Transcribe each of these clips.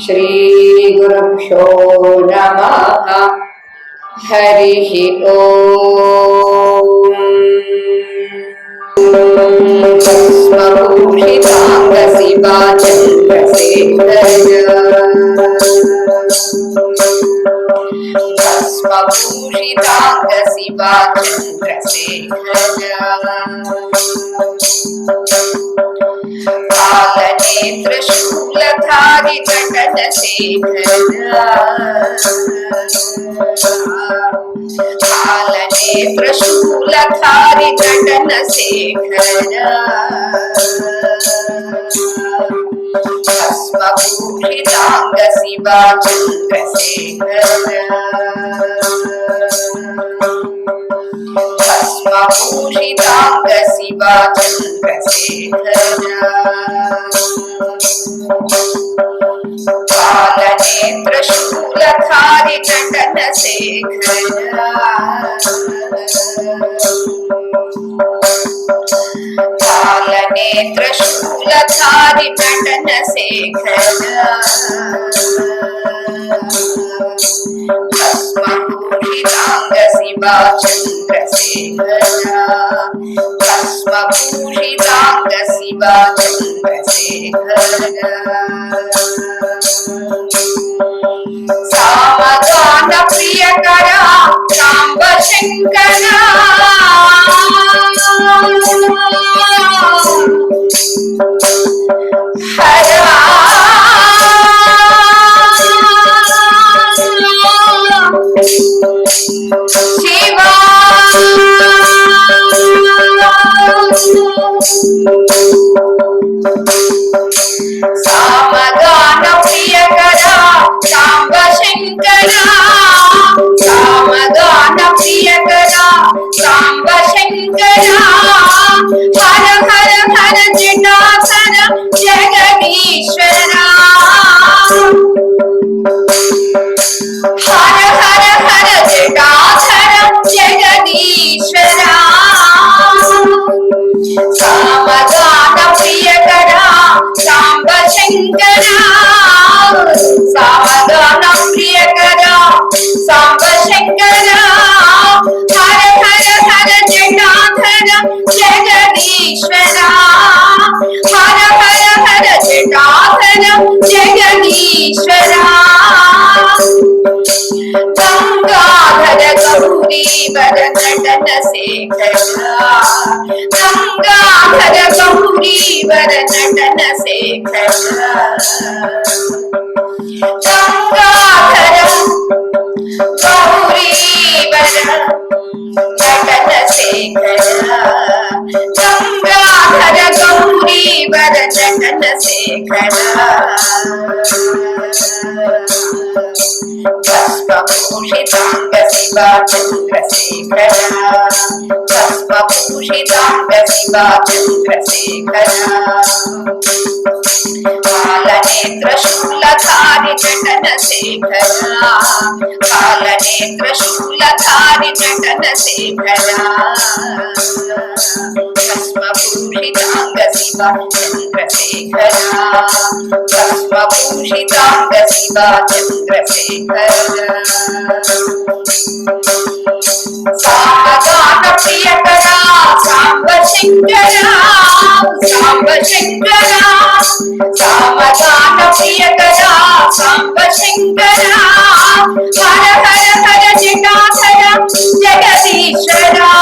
श्री गुरुभ्यो नमः। हरिः ओम्। भस्मभूषिताङ्गशिवा चन्द्रशेखर, भस्मभूषिताङ्गशिवा चन्द्रशेखर, कालनेत्रशूलधारि कालनेत्रशूलधारि नटनशेखर, भस्मभूषिताङ्गशिवा चन्द्रशेखर, भस्मभूषिताङ्गशिवा चन्द्रशेखर, कालनेत्रशूलधारि नटनशेखर, कालनेत्रशूलधारि नटनशेखर, भस्मभूषिताङ्गशिवा चन्द्रशेखर, भस्मभूषिताङ्गशिवा चन्द्रशेखर, सामगान प्रियकरा साम्ब शङ्करा, हरा शिवा सामगान प्रियकरा साम्ब शङ्करा, सामगान प्रियकरा साम्ब शङ्करा, हर हर हर जटाधर जगदीश्वरा, हर हर हर जटाधर जगदीश्वरा, सामगान प्रियकरा साम्ब शङ्करा, सामगान प्रियकरा साम्ब शङ्करा, हर हर हर जटाधर जगदीश्वरा, हर हर हर जटाधर जगदीश्वरा, गंगाधर गौरीवर नटनशेखरा, गंगाधर गौरीवर नटनशेखरा, गंगाधर गौरीवर नटनशेखरा, गंगाधर गौरीवर नटनशेखरा, भस्मभूषिताङ्गशिवा चन्द्रशेखर, भस्मभूषिताङ्गशिवा चन्द्रशेखर, कालनेत्रशूलधारि नटनशेखर, कालनेत्रशूलधारि नटनशेखर, भस्मभूषिताङ्गशिवा चन्द्रशेखर, भस्मभूषिताङ्गशिवा चन्द्रशेखर, सामगान प्रियकरा साम्ब शङ्करा, साम्ब शङ्करा, सामगान प्रियकरा साम्ब शङ्करा, हर हर हर जटाधर जगदीश्वरा,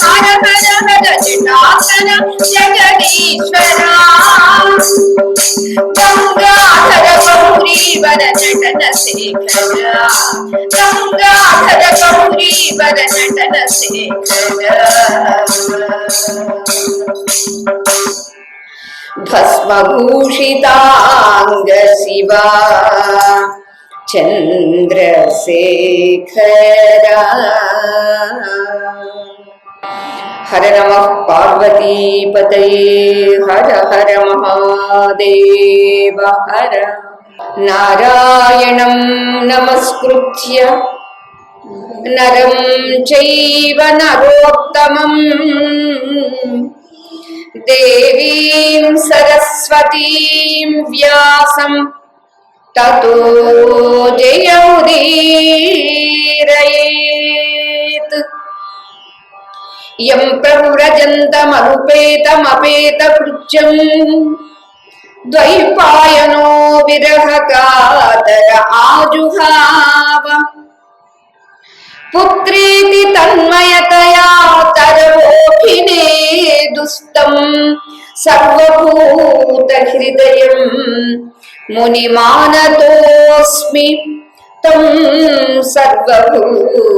हर हर हर जटाधर जगदीश्वरा, गंगाधर गौरीवर नटनशेखरा, गंगाधर गौरीवर नटनशेखरा, భస్మభూషితాంగ శివా చంద్రశేఖరా. హర నమః పార్వతీపతయే హర హర మహాదేవ హర. నారాయణం నమస్కృత్య నరం చైవ నరోత్తమం దేవీం సరస్వతీం వ్యాసం తతో జయముదీరయేత్. యం ప్రవ్రజంతమనుపేతమపేతకృత్యం ద్వైపాయనో విరహకాతర ఆజుహావ. పుత్రేతి తన్మయతయా తరవోభినేదుస్తం సర్వభూతహృదయం మునిమానతోస్మి తం సర్వభూతహృదయం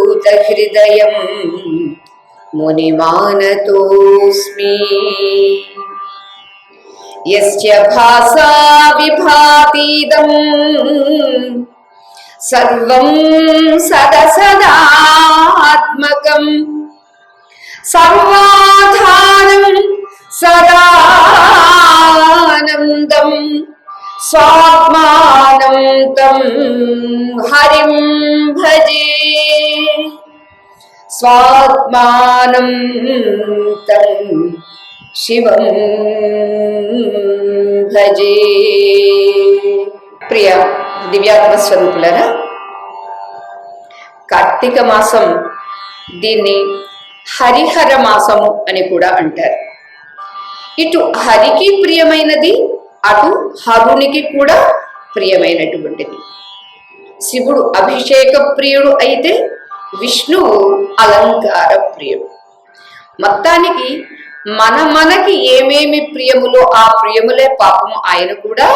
మునిమానతోస్మి. యస్య భాసా విభాతీదం సర్వం సదసదాత్మకం సర్వాధారం సదానందం స్వాత్మానం తం హరిం భజే. స్వాత్మానం తం శివం భజే. ప్రియ దివ్యాత్మ స్వరూపులరా, కార్తీక మాసం దీన్ని హరిహర మాసము అని కూడా అంటారు. ఇటు హరికి ప్రియమైనది, అటు హరునికి కూడా ప్రియమైనటువంటిది. శివుడు అభిషేక ప్రియుడు అయితే విష్ణువు అలంకార ప్రియుడు. మొత్తానికి మనకి ఏమేమి ప్రియములో ఆ ప్రియములే పాపము ఆయన కూడా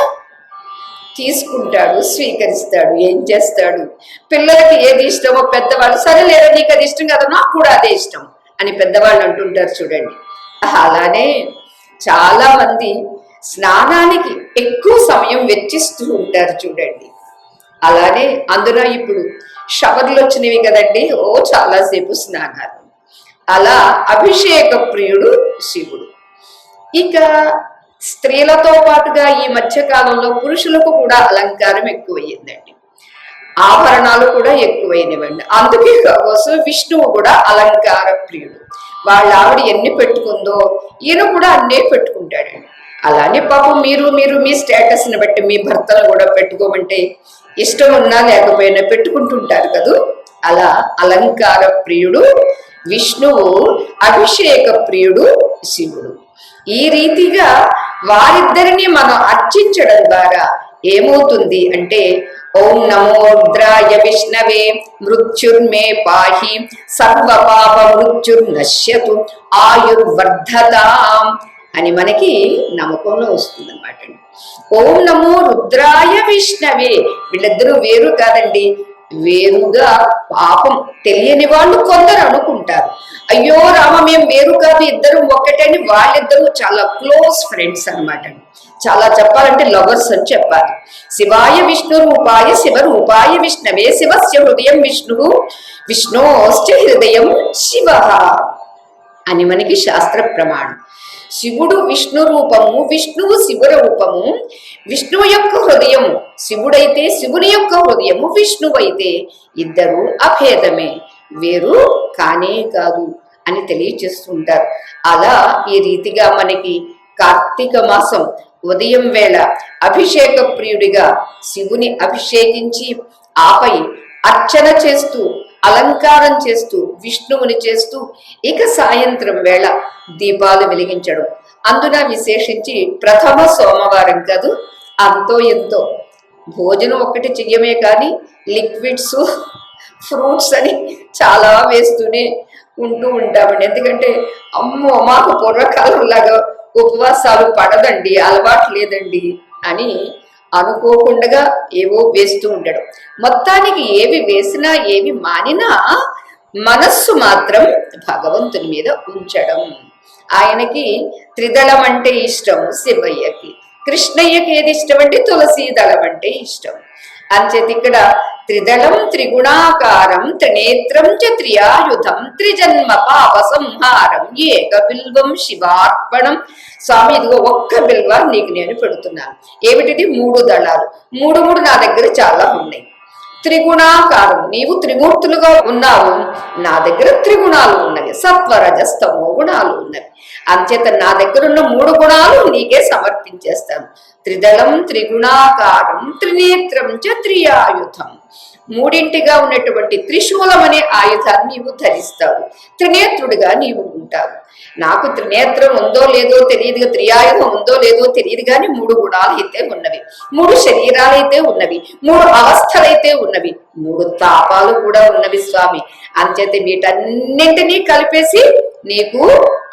తీసుకుంటాడు, స్వీకరిస్తాడు. ఏం చేస్తాడు? పిల్లలకి ఏది ఇష్టమో పెద్దవాళ్ళు, సరే లేదా నీకు అది ఇష్టం కదా, నాకు కూడా అదే ఇష్టం అని పెద్దవాళ్ళు అంటుంటారు చూడండి. అలానే చాలా మంది స్నానానికి ఎక్కువ సమయం వెచ్చిస్తూ ఉంటారు చూడండి. అలానే అందులో ఇప్పుడు షవర్లు వచ్చినవి కదండి, చాలాసేపు స్నానాలు. అలా అభిషేక ప్రియుడు శివుడు. ఇక స్త్రీలతో పాటుగా ఈ మధ్య కాలంలో పురుషులకు కూడా అలంకారం ఎక్కువయ్యిందండి, ఆభరణాలు కూడా ఎక్కువైనవండి. అందుకే కోసం విష్ణువు కూడా అలంకార ప్రియుడు. వాళ్ళ ఆవిడ ఎన్ని పెట్టుకుందో ఈయన కూడా అన్నే పెట్టుకుంటాడండి. అలానే పాపం మీరు మీ స్టేటస్ని బట్టి మీ భర్తలు కూడా పెట్టుకోమంటే ఇష్టం ఉన్నా లేకపోయినా పెట్టుకుంటుంటారు కదూ. అలా అలంకార ప్రియుడు విష్ణువు, అభిషేక ప్రియుడు శివుడు. ఈ రీతిగా వారిద్దరిని మనం అర్చించడం ద్వారా ఏమవుతుంది అంటే, ఓం నమో రుద్రాయ విష్ణవే మృత్యుర్మే పాహి సర్వపాప మృత్యుర్నశ్యతు ఆయుర్వర్ధతాం అని మనకి నమ్మకంలో వస్తుంది అన్నమాట. ఓం నమో రుద్రాయ విష్ణవే. వీళ్ళిద్దరూ వేరు కాదండి, వేరుగా పాపం తెలియని వాళ్ళు కొందరు అనుకుంటారు, అయ్యో రామ మేము వేరు కాదు ఇద్దరు ఒక్కటని. వాళ్ళిద్దరూ చాలా క్లోజ్ ఫ్రెండ్స్ అనమాట. చాలా చెప్పాలంటే లవర్స్ అని చెప్పాలి. శివాయ విష్ణు రూపాయ శివ రూపాయ విష్ణవే శివస్య హృదయం విష్ణు విష్ణోశ్చ హృదయం శివ అని మనకి శాస్త్ర ప్రమాణం. శివుడు విష్ణు రూపము, విష్ణువు శివ రూపము. విష్ణువు యొక్క హృదయము శివుడైతే శివుని యొక్క హృదయము విష్ణువైతే ఇద్దరు అభేదమే, వేరు కానే కాదు అని తెలియచేస్తుంటారు. అలా ఈ రీతిగా మనకి కార్తీక మాసం ఉదయం వేళ అభిషేక ప్రియుడిగా శివుని అభిషేకించి ఆపై అర్చన చేస్తూ అలంకారం చేస్తూ విష్ణువుని చేస్తూ ఇక సాయంత్రం వేళ దీపాలు వెలిగించడం. అందున విశేషించి ప్రథమ సోమవారం కాదు, అంతో ఎంతో భోజనం ఒక్కటి చెయ్యమే కానీ లిక్విడ్స్ ఫ్రూట్స్ అని చాలా వేస్తూనే ఉంటూ ఉంటామండి. ఎందుకంటే అమ్మో మాకు పూర్వకాలంలాగా ఉపవాసాలు పడదండి, అలవాటు లేదండి అని అనుకోకుండా ఏవో వేస్తూ ఉండడం. మొత్తానికి ఏవి వేసినా ఏవి మానినా మనస్సు మాత్రం భగవంతుని మీద ఉంచడం. ఆయనకి త్రిదళం అంటే ఇష్టం శివయ్యకి, కృష్ణయ్యకి ఏది ఇష్టం అంటే తులసీ దళం అంటే ఇష్టం. అంచేత ఇక్కడ త్రిదళం త్రిగుణాకారం త్రినేత్రం చ త్రియాయుధం త్రిజన్మ పాప సంహారం ఏక బిల్వం శివార్పణం. స్వామి ఇదిగో ఒక్క బిల్వ నీకు నేను పెడుతున్నాను. ఏమిటిది? 3 దళాలు. 3 నా దగ్గర చాలా ఉన్నాయి. త్రిగుణాకారం, నీవు త్రిమూర్తులుగా ఉన్నావు, నా దగ్గర త్రిగుణాలు ఉన్నవి, సత్వరజస్తమో గుణాలు ఉన్నవి. అంచేత నా దగ్గర ఉన్న 3 గుణాలు నీకే సమర్పించేస్తాను. త్రిదళం త్రిగుణాకారం త్రినేత్రం చ త్రియాయుధం. 3గా ఉన్నటువంటి త్రిశూలం అనే ఆయుధాన్ని నీవు ధరిస్తావు, త్రినేత్రుడిగా నీవు ఉంటావు. నాకు త్రినేత్రం ఉందో లేదో తెలియదు, త్రియాయుధం ఉందో లేదో తెలియదు, కానీ 3 గుణాలు అయితే ఉన్నవి, 3 శరీరాలైతే ఉన్నవి, 3 అవస్థలైతే ఉన్నవి, 3 తాపాలు కూడా ఉన్నవి స్వామి. అంచేత వీటన్నింటినీ కలిపేసి నీకు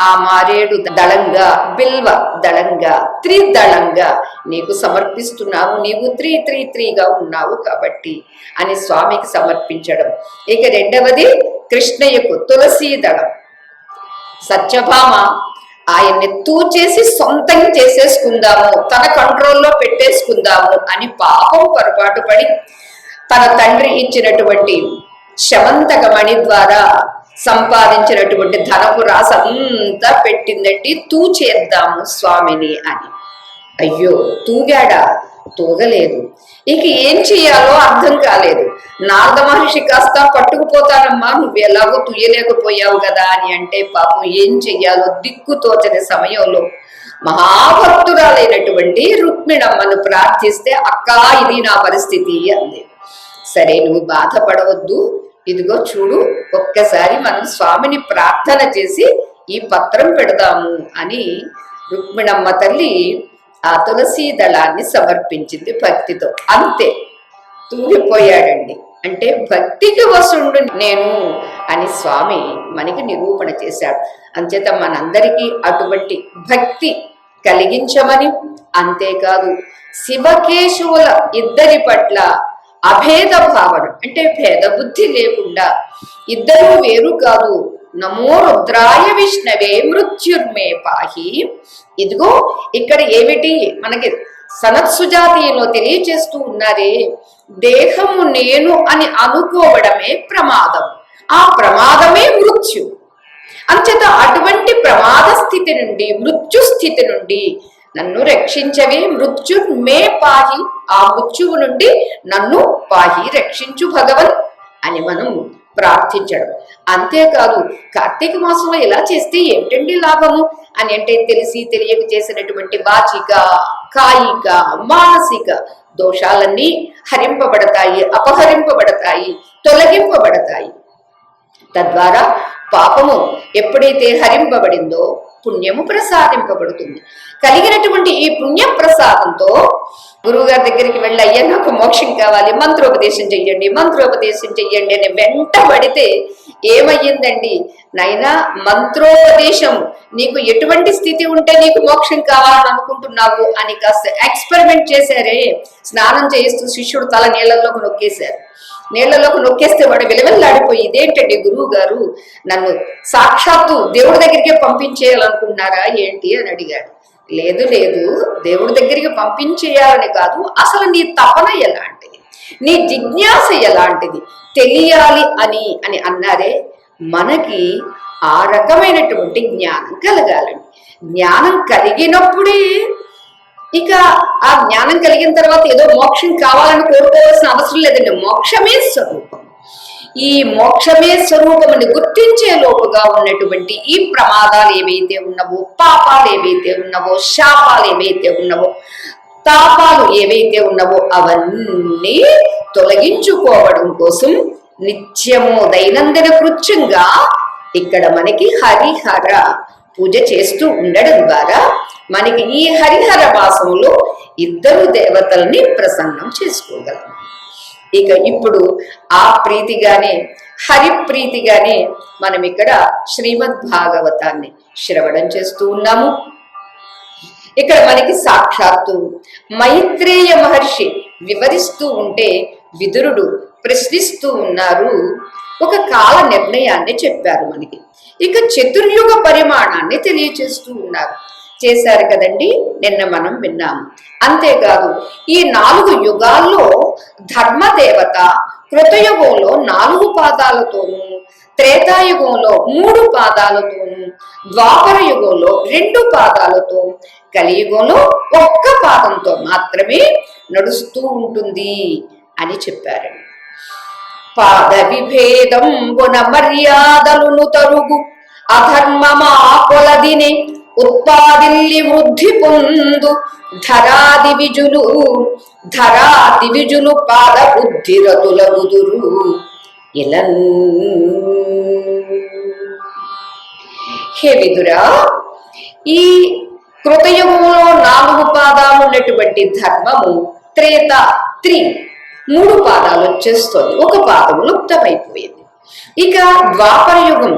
ఆ మారేడు దళంగా, బిల్వ దళంగా, త్రిదళంగా నీకు సమర్పిస్తున్నావు. నీవు 3 ఉన్నావు కాబట్టి అని స్వామికి సమర్పించడం. ఇక రెండవది కృష్ణయ్యకు తులసీ దళం. సత్యభామ ఆయన్ని తూచేసి సొంతం చేసేసుకుందాము, తన కంట్రోల్లో పెట్టేసుకుందాము అని పాపం పొరపాటు పడి తన తండ్రి ఇచ్చినటువంటి శమంతకమణి ద్వారా సంపాదించినటువంటి ధనపు రాసంతా పెట్టిందండి, తూచేద్దాము స్వామిని అని. అయ్యో, తూగాడా? తూగలేదు. ఇక ఏం చెయ్యాలో అర్థం కాలేదు. నారద మహర్షి కాస్త పట్టుకుపోతానమ్మా, నువ్వు ఎలాగో తుయ్యలేకపోయావు కదా అని అంటే పాపం ఏం చెయ్యాలో దిక్కుతోచని సమయంలో మహాభక్తురాలైనటువంటి రుక్మిణమ్మను ప్రార్థిస్తే, అక్క ఇది నా పరిస్థితి అంది. సరే, నువ్వు బాధపడవద్దు, ఇదిగో చూడు, ఒక్కసారి మనం స్వామిని ప్రార్థన చేసి ఈ పత్రం పెడదాము అని రుక్మిణమ్మ తల్లి ఆ తులసీ దళాన్ని సమర్పించింది భక్తితో. అంతే, తూగిపోయాడండి. అంటే భక్తికి వసుండు నేను అని స్వామి మనకి నిరూపణ చేశాడు. అంచేత మనందరికీ అటువంటి భక్తి కలిగించమని, అంతేకాదు శివకేశవుల ఇద్దరి పట్ల అభేద భావన, అంటే భేద బుద్ధి లేకుండా ఇద్దరు వేరు కాదు. నమో రుద్రాయ విష్ణవే మృత్యుర్మే పాహి. ఇదిగో ఇక్కడ ఏమిటి మనకి సనత్సుజాతీయంలో తెలియచేస్తూ ఉన్నారే, దేహము నేను అని అనుకోవడమే ప్రమాదం, ఆ ప్రమాదమే మృత్యు. అంచేత అటువంటి ప్రమాద స్థితి నుండి, మృత్యు స్థితి నుండి నన్ను రక్షించవే, మృత్యుర్మే పాహి, ఆ మృత్యువు నుండి నన్ను పాహి, రక్షించు భగవన్ అని మనం ప్రార్థించడం. అంతేకాదు కార్తీక మాసంలో ఇలా చేస్తే ఏమిటండి లాభము అని అంటే, తెలిసి తెలియక చేసినటువంటి వాచిక, కాయిక, మానసిక దోషాలన్నీ హరింపబడతాయి, అపహరింపబడతాయి, తొలగింపబడతాయి. తద్వారా పాపము ఎప్పుడైతే హరింపబడిందో పుణ్యము ప్రసాదింపబడుతుంది. కలిగినటువంటి ఈ పుణ్య ప్రసాదంతో గురువుగారి దగ్గరికి వెళ్ళి, అయ్యా నాకు మోక్షం కావాలి, మంత్రోపదేశం చెయ్యండి, మంత్రోపదేశం చెయ్యండి అని వెంటబడితే ఏమయ్యిందండి? నైనా మంత్రోపదేశం నీకు ఎటువంటి స్థితి ఉంటే నీకు మోక్షం కావాలని అనుకుంటున్నావు అని కాస్త ఎక్స్పెరిమెంట్ చేశారే. స్నానం చేయిస్తూ శిష్యుడు తల నీళ్లలోకి నొక్కేశారు. నీళ్లలోకి నొక్కేస్తే వాడు విలవెల్లాడిపోయి, ఇదేంటండి గురువు గారు, నన్ను సాక్షాత్తు దేవుడి దగ్గరికే పంపించేయాలనుకున్నారా ఏంటి అని అడిగాడు. లేదు లేదు, దేవుడి దగ్గరికి పంపించేయాలని కాదు, అసలు నీ తపన ఎలాంటిది, నీ జిజ్ఞాస ఎలాంటిది తెలియాలి అని అని అన్నారే. మనకి ఆ రకమైనటువంటి జ్ఞానం కలగాలండి. జ్ఞానం కలిగినప్పుడే, ఇక ఆ జ్ఞానం కలిగిన తర్వాత ఏదో మోక్షం కావాలని కోరుకోవాల్సిన అవసరం లేదండి. మోక్షమే స్వరూపం. ఈ మోక్షమే స్వరూపమని గుర్తించే లోపుగా ఉన్నటువంటి ఈ ప్రమాదాలు ఏవైతే ఉన్నవో, పాపాలు ఏవైతే ఉన్నవో, శాపాలు ఏవైతే ఉన్నవో, తాపాలు ఏవైతే ఉన్నవో అవన్నీ తొలగించుకోవడం కోసం నిత్యము దైనందిన కృత్యంగా ఇక్కడ మనకి హరిహర పూజ చేస్తూ ఉండడం ద్వారా మనకి ఈ హరిహర మాసంలో ఇద్దరు దేవతల్ని ప్రసన్నం చేసుకోగలం. ఇక ఇప్పుడు ఆ ప్రీతిగానే, హరిప్రీతిగానే మనం ఇక్కడ శ్రీమద్ భాగవతాన్ని శ్రవణం చేస్తూ ఉన్నాము. ఇక్కడ మనకి సాక్షాత్తు మైత్రేయ మహర్షి వివరిస్తూ ఉంటే విదురుడు ప్రశ్నిస్తూ ఉన్నారు. ఒక కాల నిర్ణయాన్ని చెప్పారు మనకి. ఇక చతుర్యుగ పరిమాణాన్ని తెలియచేస్తూ ఉన్నారు. చేశారు కదండి, నిన్న మనం విన్నాము. అంతేకాదు ఈ 4 యుగాల్లో ధర్మదేవత కృతయుగంలో 4 పాదాలతోనూ, త్రేతాయుగంలో 3 పాదాలతోనూ, ద్వాపర యుగంలో 2 పాదాలతో, కలియుగంలో 1 పాదంతో మాత్రమే నడుస్తూ ఉంటుంది అని చెప్పారు. పాద విభేదంబున మర్యాదలును తరుగు అధర్మమా కొలదినే ఉత్పాదిల్లి వృద్ధి పొందు ధరాదివిజులు పాద బుద్ధిరతులగుదురు ఇలన్. హే విదురా, ఈ కృతయుగంలో 4 పాదాలు ఉన్నటువంటి ధర్మము త్రేత 3 పాదాలు వచ్చేస్తుంది. 1 పాదము లుప్తమైపోయింది. ఇక ద్వాపర యుగం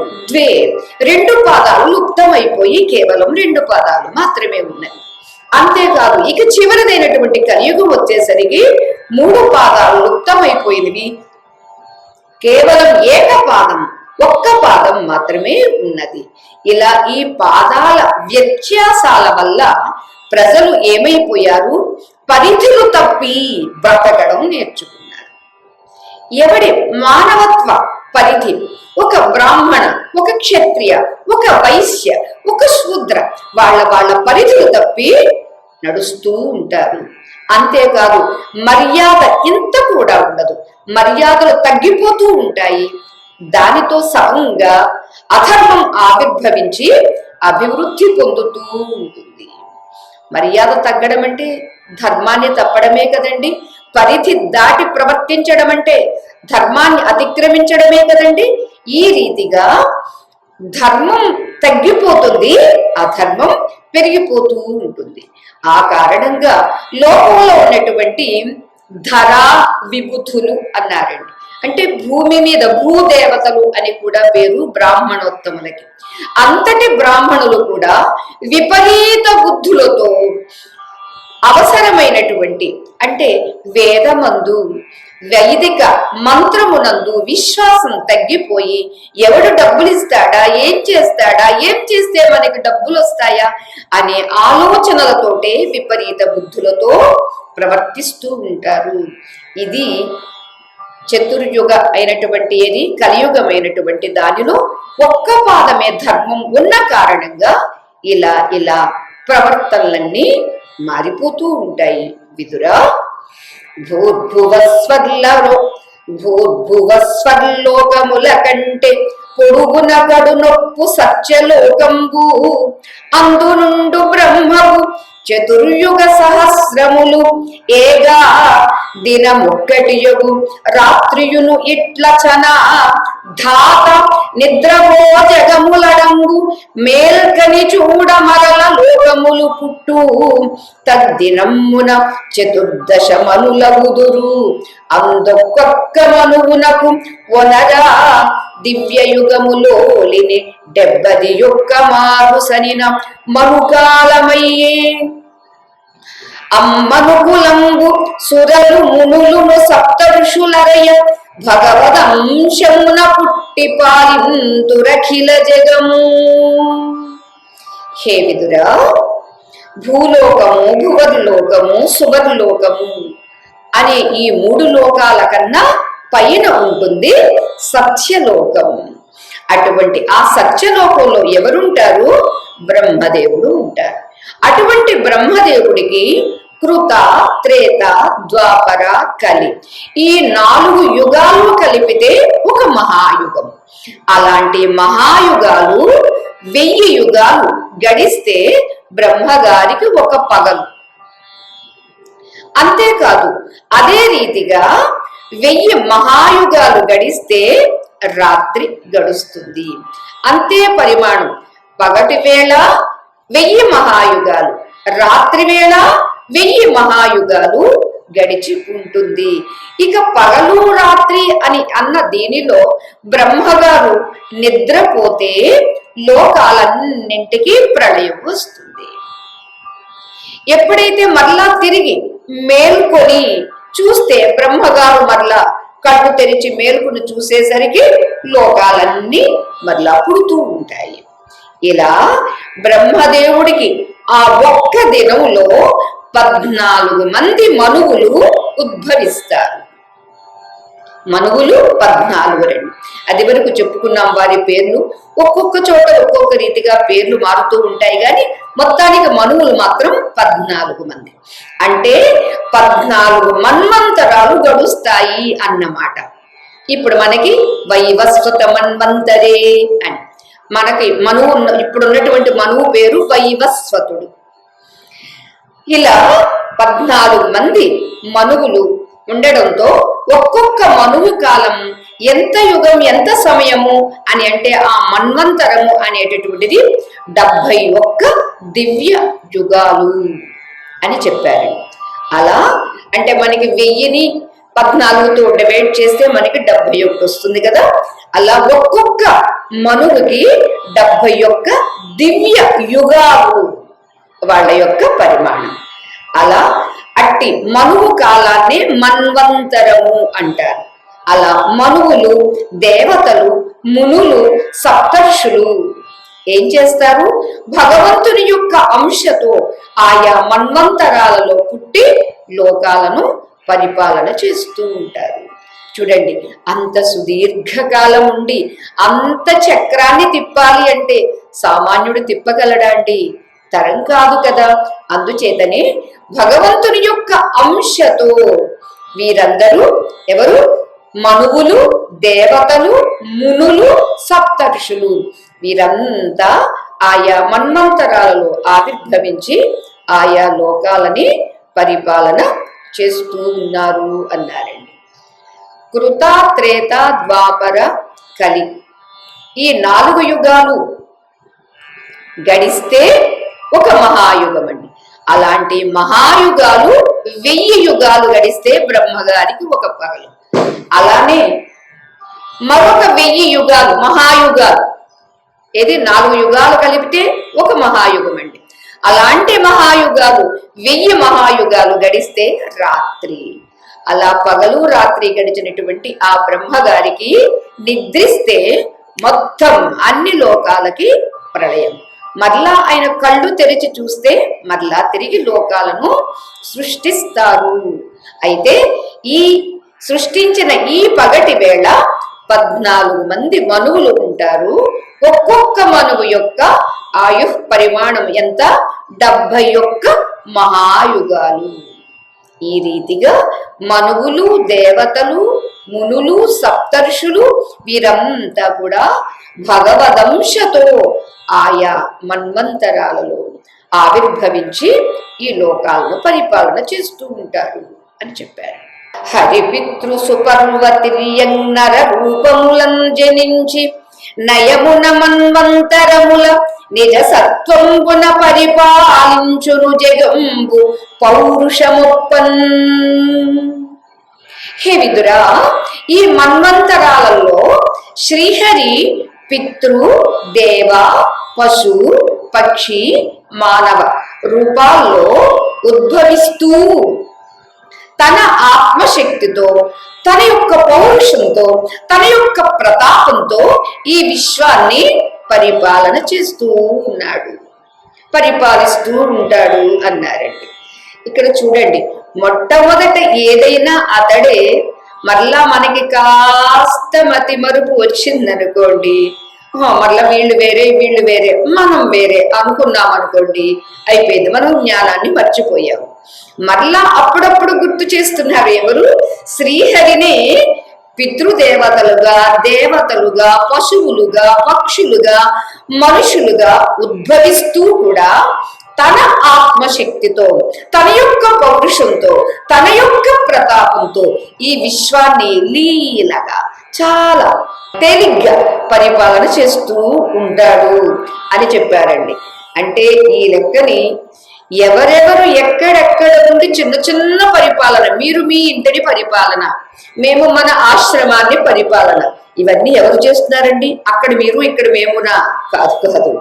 2 పాదాలు లుప్తమైపోయి కేవలం 2 పాదాలు మాత్రమే ఉన్నాయి. అంతేకాదు ఇక చివరిదైనటువంటి కలియుగం వచ్చేసరికి 3 పాదాలు లుప్తమైపోయినవి, కేవలం 1 పాదం మాత్రమే ఉన్నది. ఇలా ఈ పాదాల వ్యత్యాసాల వల్ల ప్రజలు ఏమైపోయారు? పరిధులు తప్పి బ్రతకడం నేర్చుకున్నారు. ఎవడి మానవత్వ పరిధి, ఒక బ్రాహ్మణ, ఒక క్షత్రియ, ఒక వైశ్య, ఒక శూద్ర, వాళ్ళ పరిధులు తప్పి నడుస్తూ ఉంటారు. అంతేకాదు మర్యాద ఇంత కూడా ఉండదు, మర్యాదలు తగ్గిపోతూ ఉంటాయి. దానితో సమంగా అధర్మం ఆవిర్భవించి అభివృద్ధి పొందుతూ ఉంటుంది. మర్యాద తగ్గడం అంటే ధర్మాన్ని తప్పడమే కదండి. పరిధి దాటి ప్రవర్తించడం అంటే ధర్మాన్ని అతిక్రమించడమే కదండి. ఈ రీతిగా ధర్మం తగ్గిపోతుంది, అధర్మం పెరిగిపోతూ ఉంటుంది. ఆ కారణంగా లోకంలో ఉన్నటువంటి ధరా విబుధులు అన్నారండి. అంటే భూమి మీద భూదేవతలు అని కూడా పేరు బ్రాహ్మణోత్తములకి. అంతటి బ్రాహ్మణులు కూడా విపరీత బుద్ధులతో అవసరమైనటువంటి అంటే వేదమందు, వైదిక మంత్రమునందు విశ్వాసం తగ్గిపోయి ఎవడు డబ్బులు ఇస్తాడా, ఏం చేస్తాడా, ఏం చేస్తే మనకి డబ్బులు వస్తాయా అనే ఆలోచనలతోటే విపరీత బుద్ధులతో ప్రవర్తిస్తూ ఉంటారు. ఇది చతుర్యుగ అయినటువంటి ఏది కలియుగమైనటువంటి దానిలో 1 పాదమే ధర్మం ఉన్న కారణంగా ఇలా ప్రవర్తనలన్నీ మారిపోతూ ఉంటాయి. విదురా, భూర్భువస్వర్లోకముల కంటే పొడుగున కడు నొప్పు సత్యలోకంబు అందు నుండు బ్రహ్మవు చతుర్యుగ సహస్రములు ఏగా దినముక్కటియుగు రాత్రియును ఇట్లచన ధాత నిద్రపో జగములడంగు మేల్కని చూడ మరల లోకములు పుట్టు తద్దినమ్మున 14 మనులగుదురు అందొక్కొక్క మనువునకు వనరా దివ్యయుగములోలిని 71 మారు సనిన మనుకాలమయ్యే అమ్మనుకులంబు సురలు మునులును సప్త ఋషులరయ భగవదంశమున పుట్టి పాలింతురఖిల జగము. హే విదురా, భూలోకము, భువర్లోకము, సువర్లోకము అనే ఈ 3 లోకాల కన్నా పైన ఉంటుంది సత్యలోకము. అటువంటి ఆ సత్యలోకంలో ఎవరుంటారు? బ్రహ్మదేవుడు ఉంటారు. అటువంటి బ్రహ్మదేవుడికి కృత, త్రేత, ద్వాపర, కలి ఈ 4 యుగాలు కలిపితే ఒక మహాయుగం. అలాంటి మహాయుగాలు 1000 యుగాలు గడిస్తే బ్రహ్మగారికి ఒక పగలు. అంతేకాదు అదే రీతిగా 1000 మహాయుగాలు గడిస్తే రాత్రి గడుస్తుంది. అంతే పరిమాణం. పగటి వేళ 1000 మహాయుగాలు, రాత్రి వేళ 1000 మహాయుగాలు గడిచి ఉంటుంది. ఇక పగలు రాత్రి అని అన్న దీనిలో బ్రహ్మగారు నిద్రపోతే లోకాలన్నింటికీ ప్రళయం వస్తుంది. ఎప్పుడైతే మరలా తిరిగి మేల్కొని చూస్తే బ్రహ్మగారు మరలా కళ్ళు తెరిచి మేలుకుని చూసేసరికి లోకాలన్నీ మరలా పుడుతూ ఉంటాయి. ఇలా బ్రహ్మదేవుడికి ఆ ఒక్క దినంలో 14 మంది మనువులు ఉద్భవిస్తారు. మనువులు 14 రండి. అది వరకు చెప్పుకున్నాం వారి పేర్లు. ఒక్కొక్క చోట ఒక్కొక్క రీతిగా పేర్లు మారుతూ ఉంటాయి, కానీ మొత్తానికి మనువులు మాత్రం 14 మంది. అంటే 14 మన్వంతరాలు గడుస్తాయి అన్నమాట. ఇప్పుడు మనకి వైవస్వత మన్వంతరే అని మనకి మనువు, ఇప్పుడున్నటువంటి మనువు పేరు వైవస్వతుడు. ఇలా 14 మంది మనువులు ఉండడంతో ఒక్కొక్క మనువు కాలం ఎంత యుగం, ఎంత సమయము అని అంటే ఆ మన్వంతరము అనేటటువంటిది 71 దివ్య యుగాలు అని చెప్పారు. అలా అంటే మనకి 1000ని 14తో డివైడ్ చేస్తే మనకి 71 వస్తుంది కదా. అలా ఒక్కొక్క మనువుకి 71 దివ్య యుగాలు వాళ్ళ యొక్క పరిమాణం. అలా అట్టి మనువు కాలాన్ని మన్వంతరము అంటారు. అలా మనువులు, దేవతలు, మునులు, సప్తర్షులు ఏం చేస్తారు? భగవంతుని యొక్క అంశతో ఆయా మన్వంతరాలలో పుట్టి లోకాలను పరిపాలన చేస్తూ ఉంటారు. చూడండి, అంత సుదీర్ఘకాలం ఉండి అంత చక్రాన్ని తిప్పాలి అంటే సామాన్యుడు తిప్పగలడా అండి? తరం కాదు కదా. అందుచేతనే భగవంతుని యొక్క అంశతో వీరందరూ ఎవరు? మనువులు, దేవతలు, మునులు, సప్తర్షులు వీరంతా ఆయా మన్వంతరాలలో ఆవిర్భవించి ఆయా లోకాలని పరిపాలన చేస్తూ ఉన్నారు అన్నారండి. కృత, త్రేత, ద్వాపర, కలి ఈ 4 యుగాలు గడిస్తే ఒక మహాయుగం అండి. అలాంటి మహాయుగాలు 1000 యుగాలు గడిస్తే బ్రహ్మగారికి ఒక పగలు. అలానే మరొక 1000 యుగాలు మహాయుగాలు, ఏది 4 యుగాలు కలిపితే ఒక మహాయుగం అండి. అలాంటి మహాయుగాలు 1000 మహాయుగాలు గడిస్తే రాత్రి. అలా పగలు రాత్రి గడిచినటువంటి ఆ బ్రహ్మగారికి నిద్రిస్తే మొత్తం అన్ని లోకాలకి ప్రళయం. మరలా ఆయన కళ్ళు తెరిచి చూస్తే మరలా తిరిగి లోకాలను సృష్టిస్తారు. అయితే ఈ సృష్టించిన ఈ పగటి వేళ 14 మంది మనువులు ఉంటారు. ఒక్కొక్క మనువు యొక్క ఆయుః పరిమాణం ఎంత? 71 మహాయుగాలు. ఈ రీతిగా మనువులు, దేవతలు, మునులు, సప్తర్షులు వీరంతా కూడా భగవదంశతో ఆయా మన్వంతరాలలో ఆవిర్భవించి ఈ లోకాలను పరిపాలన చేస్తూ ఉంటారు అని చెప్పారు. హరిపితృ సుపర్వతిర్యన్నర రూపములను జనించి నయమున మన్వంతరముల నిజ సత్వంబున పరిపాలించును జగంబు పౌరుషముప్పన్. హే విదురా, ఈ మన్వంతరాలలో శ్రీహరి పితృ, దేవ, పశు, పక్షి, మానవ రూపాల్లో ఉద్భవిస్తూ తన ఆత్మశక్తితో, తన యొక్క పౌరుషంతో, తన యొక్క ప్రతాపంతో ఈ విశ్వాన్ని పరిపాలన చేస్తూ ఉన్నాడు, పరిపాలిస్తూ ఉంటాడు అన్నారండి. ఇక్కడ చూడండి, మొట్టమొదట ఏదైనా అతడే. మరలా మనకి కాస్త మతి మరుపు వచ్చిందనుకోండి, మరలా వీళ్ళు వేరే వీళ్ళు వేరే మనం వేరే అనుకున్నాం అనుకోండి, అయిపోయింది, మనం జ్ఞానాన్ని మర్చిపోయాము. మరలా అప్పుడప్పుడు గుర్తు చేస్తున్నారు ఎవరు? శ్రీహరిని పితృదేవతలుగా, దేవతలుగా, పశువులుగా, పక్షులుగా, మనుషులుగా ఉద్భవిస్తూ కూడా తన ఆత్మశక్తితో, తన యొక్క పౌరుషంతో, తన యొక్క ప్రతాపంతో ఈ విశ్వాన్ని లీలగా చాలా తేలిగ్గా పరిపాలన చేస్తూ ఉంటాడు అని చెప్పారండి. అంటే ఈ లెక్కని ఎవరెవరు ఎక్కడెక్కడ నుండి చిన్న చిన్న పరిపాలన, మీరు మీ ఇంటిని పరిపాలన, మేము మన ఆశ్రమాన్ని పరిపాలన, ఇవన్నీ ఎవరు చేస్తున్నారండి? అక్కడ మీరు ఇక్కడ మేమునా? కాదు కాదు,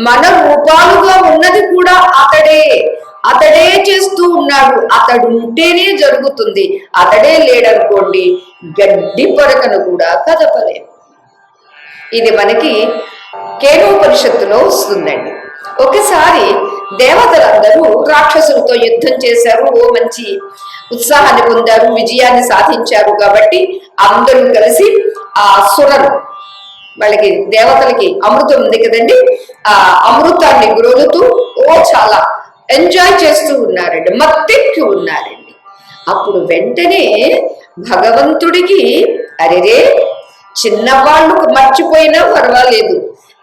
మన రూపాలుగా ఉన్నది కూడా అతడే చేస్తూ ఉన్నాడు. అతడు ఉంటేనే జరుగుతుంది, అతడే లేడనుకోండి గడ్డి పరకను కూడా కదపలేము. ఇది మనకి కేనోపనిషత్తులో వస్తుందండి. ఒకసారి దేవతలందరూ రాక్షసులతో యుద్ధం చేశారు, ఓ మంచి ఉత్సాహాన్ని పొందారు, విజయాన్ని సాధించారు. కాబట్టి అందరూ కలిసి ఆ సురను, వాళ్ళకి దేవతలకి అమృతం ఉంది కదండి, ఆ అమృతాన్ని గ్రోలుతూ చాలా ఎంజాయ్ చేస్తూ ఉన్నారండి, మత్తెక్కి ఉన్నారండి. అప్పుడు వెంటనే భగవంతుడికి అరెరే, చిన్నవాళ్ళు మర్చిపోయినా పర్వాలేదు,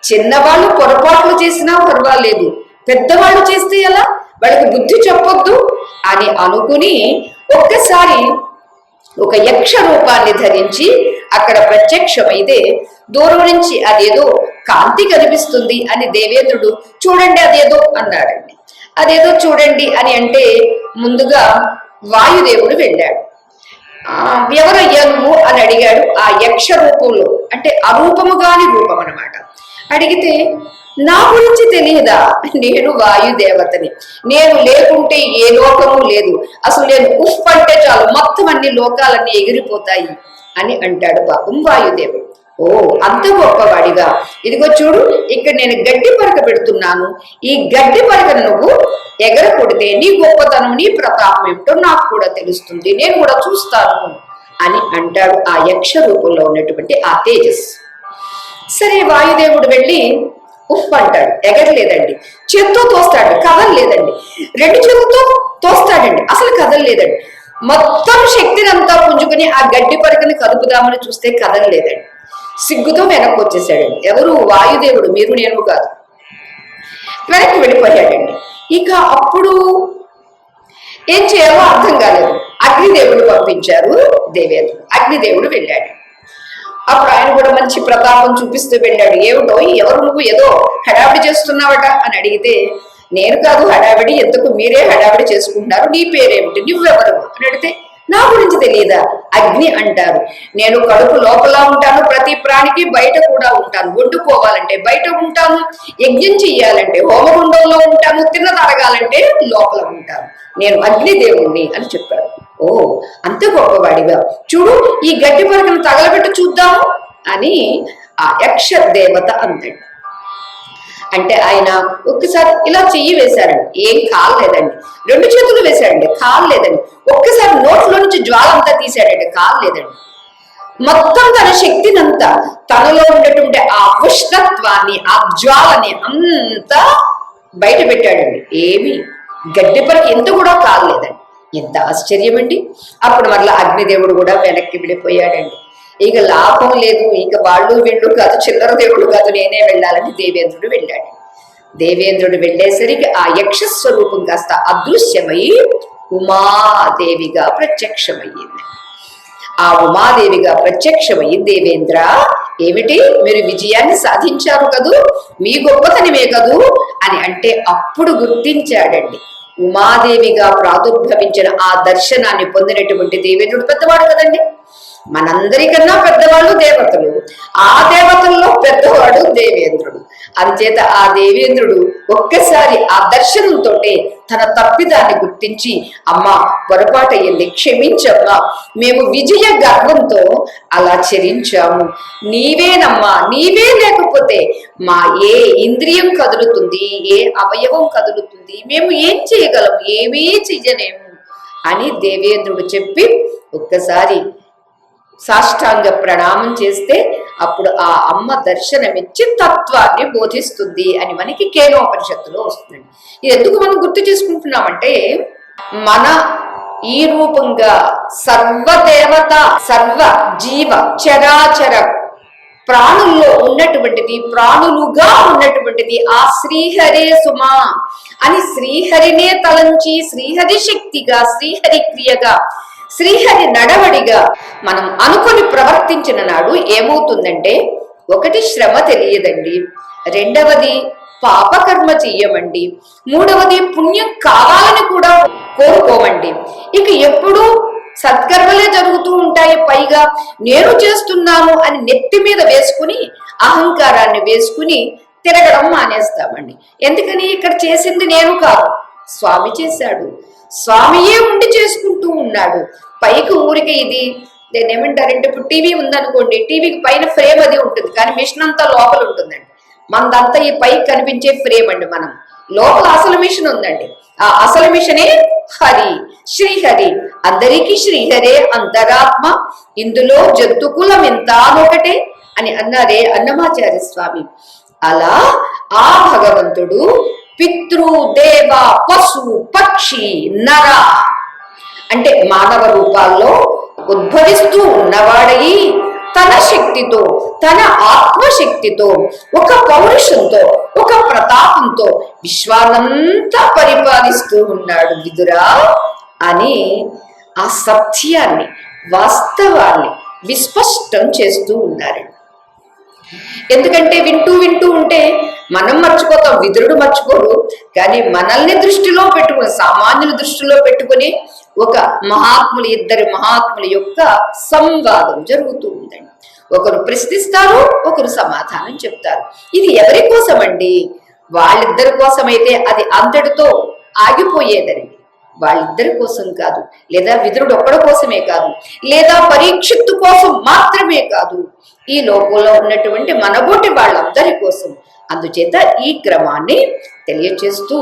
చిన్నవాళ్ళు పొరపాట్లు చేసినా పర్వాలేదు, పెద్దవాళ్ళు చేస్తే ఎలా, వాళ్ళకి బుద్ధి చెప్పొద్దు అని అనుకుని ఒక్కసారి ఒక యక్ష రూపాన్ని ధరించి అక్కడ ప్రత్యక్షమైతే దూరం నుంచి అదేదో కాంతి కనిపిస్తుంది అని దేవేంద్రుడు చూడండి అదేదో అన్నాడండి. అదేదో చూడండి అని అంటే ముందుగా వాయుదేవుడు వెళ్ళాడు. ఎవరయ్యా నువ్వు అని అడిగాడు. ఆ యక్ష రూపంలో అంటే అరూపము కాని రూపం అనమాట. అడిగితే నా గురించి తెలియదా, నేను వాయుదేవతని, నేను లేకుంటే ఏ లోకము లేదు, అసలు నేను ఉఫ్ అంటే చాలు మొత్తం అన్ని లోకాలన్నీ ఎగిరిపోతాయి అని అంటాడు పాపం వాయుదేవుడు. ఓ అంత గొప్పవాడిగా, ఇదిగో చూడు ఇక్కడ నేను గడ్డి పరక పెడుతున్నాను, ఈ గడ్డి పరకను నువ్వు ఎగర కొడితే నీ గొప్పతనం నీ ప్రతాపం ఏమిటో నాకు కూడా తెలుస్తుంది, నేను కూడా చూస్తాను అని అంటాడు ఆ యక్ష రూపంలో ఉన్నటువంటి ఆ తేజస్సు. సరే వాయుదేవుడు వెళ్ళి ఉఫ్ అంటాడు, ఎగరలేదండి. చేత్తో తోస్తాడు, కదలలేదండి. రెండు చేతులతో తోస్తాడండి, అసలు కదలలేదండి. మొత్తం శక్తిని అంతా పుంజుకుని ఆ గడ్డి పరకని కదుపుదామని చూస్తే కదలలేదండి. సిగ్గుతో వెనక్కి వచ్చేసాడండి. ఎవరు? వాయుదేవుడు, మీరు నేను కాదు. వెనక్కి వెళ్ళిపోయాడండి. ఇక అప్పుడు ఏం చేయాలో అర్థం కాలేదు. అగ్నిదేవుడు పంపించారు దేవేంద్రుడు. అగ్నిదేవుడు వెళ్ళాడు. అప్పుడు ఆయన కూడా మంచి ప్రతాపం చూపిస్తూ వెళ్ళాడు. ఏమిటో ఎవరు నువ్వు, ఏదో హడావిడి చేస్తున్నావట అని అడిగితే, నేను కాదు హడావిడి, ఎందుకు మీరే హడావిడి చేసుకుంటున్నారు, నీ పేరేమిటి, నువ్వెవరు అని అడిగితే, నా గురించి తెలియదా, అగ్ని అంటారు, నేను కడుపు లోపల ఉంటాను, ప్రతి ప్రాణికి బయట కూడా ఉంటాను, వండుకోవాలంటే బయట ఉంటాను, యజ్ఞం చెయ్యాలంటే హోమగుండంలో ఉంటాను, తిన్నదరగాలంటే లోపల ఉంటాను, నేను అగ్నిదేవుణ్ణి అని చెప్పాడు. ఓ అంత గొప్పవాడిగా, చూడు ఈ గడ్డి పరకను తగలబెట్టి చూద్దాము అని ఆ యక్ష దేవత అందండి. అంటే ఆయన ఒక్కసారి ఇలా చెయ్యి వేశారండి, ఏం కాలేదండి. రెండు చేతులు వేశాడండి, కాలేదండి. ఒక్కసారి నోట్లో నుంచి జ్వాల అంతా తీశాడండి, కాలేదండి. మొత్తం తన శక్తినంతా, తనలో ఉండేటువంటి ఆ ఉష్ణత్వాన్ని, ఆ జ్వాలని అంతా బయట పెట్టాడండి. ఏమి గడ్డి పరక ఎంత కూడా కాలేదండి. ఎంత ఆశ్చర్యం అండి. అప్పుడు మరలా అగ్నిదేవుడు కూడా వెనక్కి వెళ్ళిపోయాడండి. ఇక లాభం లేదు, ఇక వాళ్ళు వీళ్ళు కాదు, చిల్లర దేవుడు కాదు, నేనే వెళ్ళాలని దేవేంద్రుడు వెళ్ళాడు. దేవేంద్రుడు వెళ్ళేసరికి ఆ యక్ష స్వరూపం కాస్త అదృశ్యమై ఉమాదేవిగా ప్రత్యక్షమయ్యింది. ఆ ఉమాదేవిగా ప్రత్యక్షమయ్యి, దేవేంద్ర ఏమిటి మీరు విజయాన్ని సాధించారు కదూ, మీ గొప్పతనమే కదూ అని అంటే అప్పుడు గుర్తించాడండి. ఉమాదేవిగా ప్రాదుర్భవించిన ఆ దర్శనాన్ని పొందినటువంటి దేవేంద్రుడు పెద్దవాడు కదండి. మనందరికన్నా పెద్దవాళ్ళు దేవతలు, ఆ దేవతల్లో పెద్దవాడు దేవేంద్రుడు. అంచేత ఆ దేవేంద్రుడు ఒక్కసారి ఆ దర్శనంతో తన తప్పిదాన్ని గుర్తించి, అమ్మా పొరపాటు అయ్యింది, క్షమించమ్మా, మేము విజయ గర్వంతో అలా చరించాము, నీవేనమ్మా, నీవే లేకపోతే మా ఏ ఇంద్రియం కదులుతుంది, ఏ అవయవం కదులుతుంది, మేము ఏం చేయగలం, ఏమీ చెయ్యలేము అని దేవేంద్రుడు చెప్పి ఒక్కసారి సాష్టాంగ ప్రణామం చేస్తే అప్పుడు ఆ అమ్మ దర్శనమిచ్చి తత్వాన్ని బోధిస్తుంది అని మనకి కేనోపనిషత్తులో వస్తుంది. ఇది ఎందుకు మనం గుర్తు చేసుకుంటున్నామంటే, మన ఈ రూపంగా సర్వదేవత, సర్వ జీవ చరాచర ప్రాణుల్లో ఉన్నటువంటిది, ప్రాణులుగా ఉన్నటువంటిది ఆ శ్రీహరే సుమా అని శ్రీహరినే తలంచి, శ్రీహరి శక్తిగా, శ్రీహరి క్రియగా, శ్రీహరి నడవడిగా మనం అనుకొని ప్రవర్తించిన నాడు ఏమవుతుందంటే, ఒకటి శ్రమ తెలియదండి, రెండవది పాపకర్మ చెయ్యమండి, మూడవది పుణ్యం కావాలని కూడా కోరుకోమండి. ఇక ఎప్పుడూ సత్కర్మలే జరుగుతూ ఉంటాయి. పైగా నేను చేస్తున్నాను అని నెత్తి మీద వేసుకుని, అహంకారాన్ని వేసుకుని తిరగడం మానేస్తామండి. ఎందుకని, ఇక్కడ చేసింది నేను కాదు, స్వామి చేశాడు, స్వామియే ఉండి చేసుకుంటూ ఉన్నాడు. పైకి ఊరికే ఇది దీన్ని ఏమంటారంటే, ఇప్పుడు టీవీ ఉందనుకోండి, టీవీకి పైన ఫ్రేమ్ అది ఉంటుంది, కానీ మిషన్ అంతా లోపల ఉంటుందండి. మనదంతా ఈ పైకి కనిపించే ఫ్రేమ్ అండి. మనం లోపల అసలు మిషన్ ఉందండి. ఆ అసలు మిషనే హరి, శ్రీహరి. అందరికీ శ్రీహరే అంతరాత్మ, ఇందులో జంతుకులం ఇంతానొకటే అని అన్నారే అన్నమాచార్య స్వామి. అలా ఆ భగవంతుడు పితృ దేవ పశు పక్షి నర అంటే మానవ రూపాల్లో ఉద్భవిస్తూ ఉన్నవాడయి తన శక్తితో, తన ఆత్మశక్తితో, ఒక పౌరుషంతో, ఒక ప్రతాపంతో విశ్వానంతా పరిపాలిస్తూ ఉన్నాడు విదురా అని ఆ సత్యాన్ని, వాస్తవాన్ని విస్పష్టం చేస్తూ ఉన్నారు. ఎందుకంటే వింటూ వింటూ ఉంటే మనం మర్చిపోతాం, విదురుడు మర్చిపోడు. కానీ మనల్ని దృష్టిలో పెట్టుకుని, సామాన్యుల దృష్టిలో పెట్టుకుని ఒక మహాత్ములు, ఇద్దరు మహాత్ముల యొక్క సంవాదం జరుగుతూ ఉందండి. ఒకరు ప్రశ్నిస్తారు, ఒకరు సమాధానం చెప్తారు. ఇది ఎవరి కోసం అండి? వాళ్ళిద్దరి కోసమైతే అది అంతటితో ఆగిపోయేదండి. వాళ్ళిద్దరి కోసం కాదు, లేదా విదురుడు ఒక్కడి కోసమే కాదు, లేదా పరీక్షిత్తు కోసం మాత్రమే కాదు, ఈ లోకంలో ఉన్నటువంటి మనబోటి వాళ్ళందరి కోసం. అందుచేత ఈ క్రమాన్ని తెలియచేస్తూ,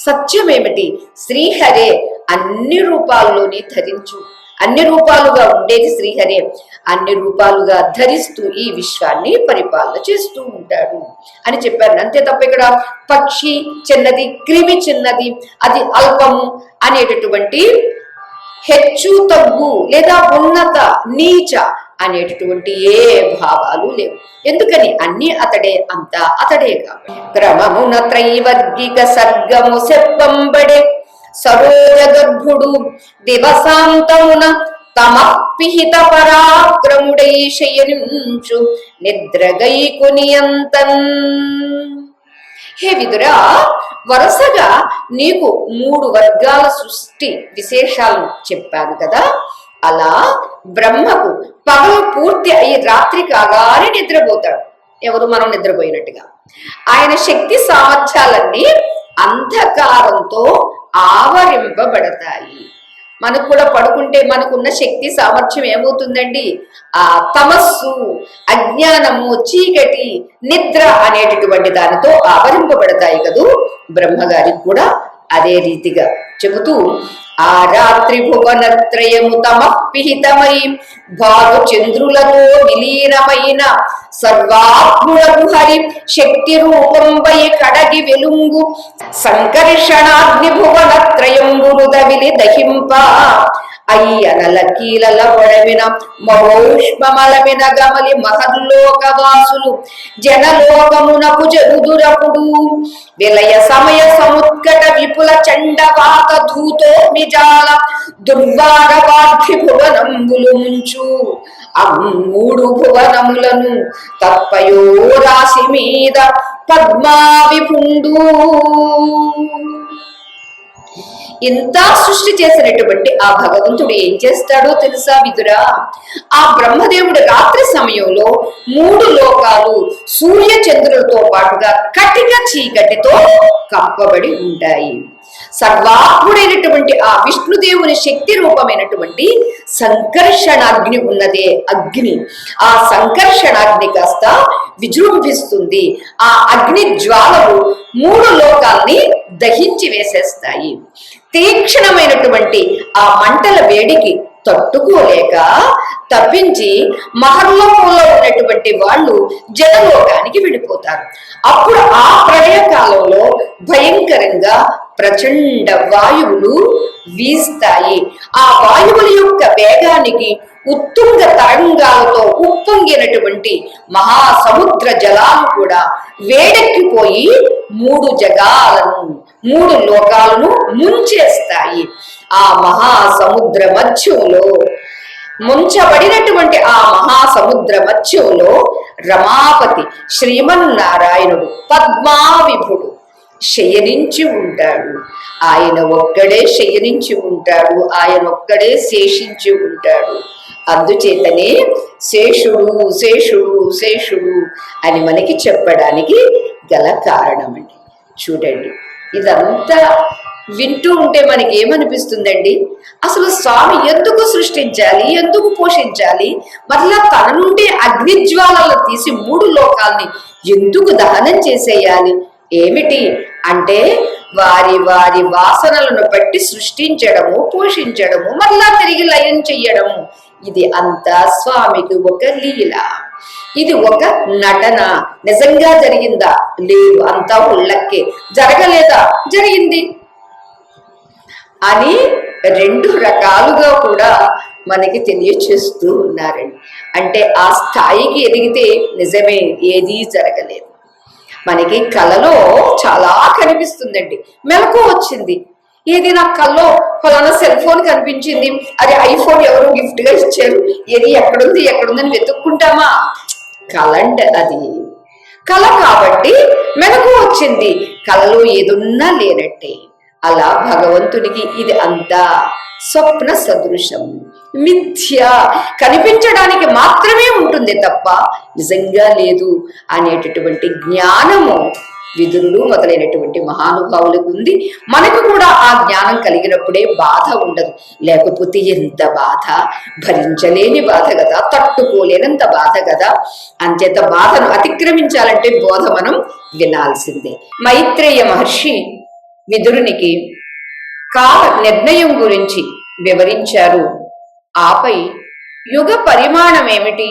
సత్యమేమిటి? శ్రీహరే అన్ని రూపాల్లోని ధరించు, అన్ని రూపాలుగా ఉండేది శ్రీహరే, అన్ని రూపాలుగా ధరిస్తూ ఈ విశ్వాన్ని పరిపాలన చేస్తూ ఉంటాడు అని చెప్పారు. అంతే తప్ప ఇక్కడ పక్షి చిన్నది, క్రిమి చిన్నది, అది అల్పము అనేటటువంటి హెచ్చు తగ్గు లేదా ఉన్నత నీచ అనేటటువంటి ఏ భావాలు లేవు. ఎందుకని? అన్ని అతడే, అంతా అతడే కాబట్టి. క్రమమున త్రైవర్గిక సర్గము సెప్పంబడే సరోజ గర్భుడు దివసాంతమున తమ పిహిత పరాక్రముడై శయనించు నిద్రగై కొనియంతన్. హే విదురా, వరుసగా నీకు 3 వర్గాల సృష్టి విశేషాలను చెప్పాను కదా. అలా బ్రహ్మకు పగలు పూర్తి అయి రాత్రి కాగానే నిద్రపోతాడు. ఎవరు? మనం నిద్రపోయినట్టుగా. ఆయన శక్తి సామర్థ్యాలన్నీ అంధకారంతో ఆవరింపబడతాయి. మనకు కూడా పడుకుంటే మనకున్న శక్తి సామర్థ్యం ఏమవుతుందండి? ఆ తమస్సు, అజ్ఞానము, చీకటి, నిద్ర అనేటటువంటి దానితో ఆవరింపబడతాయి కదూ. బ్రహ్మగారికి కూడా అదే రీతిగా చెబుతూ, ఆ రాత్రి భువనత్రయము తమ పిహితమై భాను చంద్రులతో విలీనమైన సర్వాత్ముడగు హరి శక్తి రూపంబై కడగి వెలుంగు సంకర్షణాగ్ని భువనత్రయంబును దవిలి దహింప అయ్యనల కీలల పొడమిన మహోష్మలమిన గమలి మహల్లోకవాసులు జనలోకమునకు జరుదురపుడు విలయ సమయ సముత్కట విపుల చండవాత ధూతో నిజాల దుర్వారవార్ధి భువనంబులు ముంచు ఆ 3 భువనములను తప్పయో రాశి మీద పద్మావిపుండు. ఇంత సృష్టి చేసినటువంటి ఆ భగవంతుడు ఏం చేస్తాడో తెలుసా విదురా? ఆ బ్రహ్మదేవుడు రాత్రి సమయంలో 3 లోకాలు సూర్య చంద్రులతో పాటుగా కటిక చీకటితో కప్పబడి ఉంటాయి. సర్వాత్ముడైనటువంటి ఆ విష్ణుదేవుని శక్తి రూపమైనటువంటి సంకర్షణాగ్ని ఉన్నదే అగ్ని. ఆ సంకర్షణాగ్ని కాస్త విజృంభిస్తుంది. ఆ అగ్ని జ్వాలలు 3 లోకాల్ని దహించి వేసేస్తాయి. తీక్షణమైనటువంటి ఆ మంటల వేడికి తట్టుకోలేక తప్పించి మహర్లోకంలో ఉన్నటువంటి వాళ్ళు జనలోకానికి వెళ్ళిపోతారు. అప్పుడు ఆ ప్రళయ కాలంలో భయంకరంగా ప్రచండ వాయువులు వీస్తాయి. ఆ వాయువుల యొక్క వేగానికి ఉత్తుంగ తరంగాలతో ఉప్పొంగినటువంటి మహాసముద్ర జలాలు కూడా వేడెక్కిపోయి 3 జగాలను, 3 లోకాలను ముంచేస్తాయి. ఆ మహాసముద్ర మధ్యంలో, ముంచబడినటువంటి ఆ మహాసముద్ర మధ్యంలో రమాపతి శ్రీమన్నారాయణుడు పద్మావిభుడు శయనించి ఉంటాడు. ఆయన ఒక్కడే శయనించి ఉంటాడు, ఆయన ఒక్కడే శేషించి ఉంటాడు. అందుచేతనే శేషుడు శేషుడు శేషుడు అని మనకి చెప్పడానికి గల కారణం అండి. చూడండి, ఇదంతా వింటూ ఉంటే మనకి ఏమనిపిస్తుందండి? అసలు స్వామి ఎందుకు సృష్టించాలి, ఎందుకు పోషించాలి, మరలా తన నుండి అగ్నిజ్వాలను తీసి 3 లోకాల్ని ఎందుకు దహనం చేసేయాలి? ఏమిటి అంటే వారి వారి వాసనలను బట్టి సృష్టించడము, పోషించడము, మరలా తిరిగి లయం చెయ్యడము. ఇది అంతా స్వామికి ఒక లీల. ఇది ఒక నటన. నిజంగా జరిగిందా? లేదు, అంతా ఉళ్ళక్కే. జరగలేదా? జరిగింది అని 2 రకాలుగా కూడా మనకి తెలియచేస్తూ ఉన్నారండి. అంటే ఆ స్థాయికి ఎదిగితే నిజమే ఏదీ జరగలేదు. మనకి కళలో చాలా కనిపిస్తుందండి. మెలకు వచ్చింది, ఏది నా కల్లో ఫలానా సెల్ ఫోన్ కనిపించింది, అది ఐఫోన్ ఎవరో గిఫ్ట్ గా ఇచ్చారు, ఏది ఎక్కడుందని వెతుక్కుంటామా? కళ అంటే అది కళ కాబట్టి మెలకు వచ్చింది. కళలో ఏదున్నా లేనట్టే. అలా భగవంతుడికి ఇది అంతా స్వప్న సదృశం, మిథ్య, కనిపించడానికి మాత్రమే ఉంటుంది తప్ప నిజంగా లేదు అనేటటువంటి జ్ఞానము విదురుడు మొదలైనటువంటి మహానుభావులకు ఉంది. మనకు కూడా ఆ జ్ఞానం కలిగినప్పుడే బాధ ఉండదు. లేకపోతే ఎంత బాధ, భరించలేని బాధ కదా, తట్టుకోలేనంత బాధ కదా. అంచేత బాధను అతిక్రమించాలంటే బోధ మనం వినాల్సిందే. మైత్రేయ మహర్షి విదురునికి కాల నిర్ణయం గురించి వివరించారు. ఆపై యుగ పరిమాణం ఏమిటి,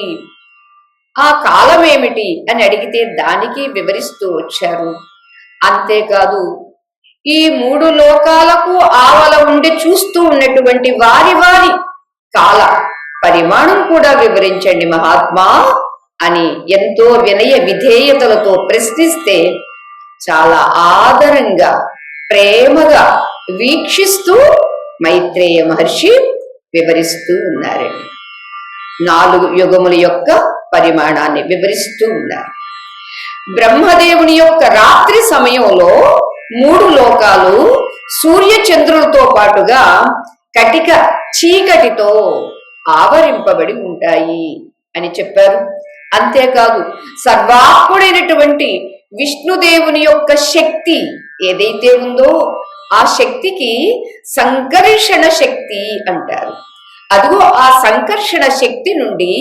ఆ కాలం ఏమిటి అని అడిగితే దానికి వివరిస్తూ వచ్చారు. అంతేకాదు ఈ 3 లోకాలకు ఆవల ఉండి చూస్తూ ఉన్నటువంటి వారి వారి కాల పరిమాణం కూడా వివరించండి మహాత్మా అని ఎంతో వినయ విధేయతలతో ప్రశ్నిస్తే చాలా ఆదరంగా ప్రేమగా వీక్షిస్తూ మైత్రేయ మహర్షి వివరిస్తూ ఉన్నారండి. 4 యుగముల యొక్క పరిమాణాన్ని వివరిస్తూ ఉన్నారు. బ్రహ్మదేవుని యొక్క రాత్రి సమయంలో 3 లోకాలు సూర్యచంద్రులతో పాటుగా కటిక చీకటితో ఆవరింపబడి ఉంటాయి అని చెప్పారు. అంతేకాదు సర్వాత్ముడైనటువంటి విష్ణుదేవుని యొక్క శక్తి ఏదైతే ఉందో ఆ శక్తికి సంకర్షణ శక్తి అంటారు. అదిగో ఆ సంకర్షణ శక్తి నుండి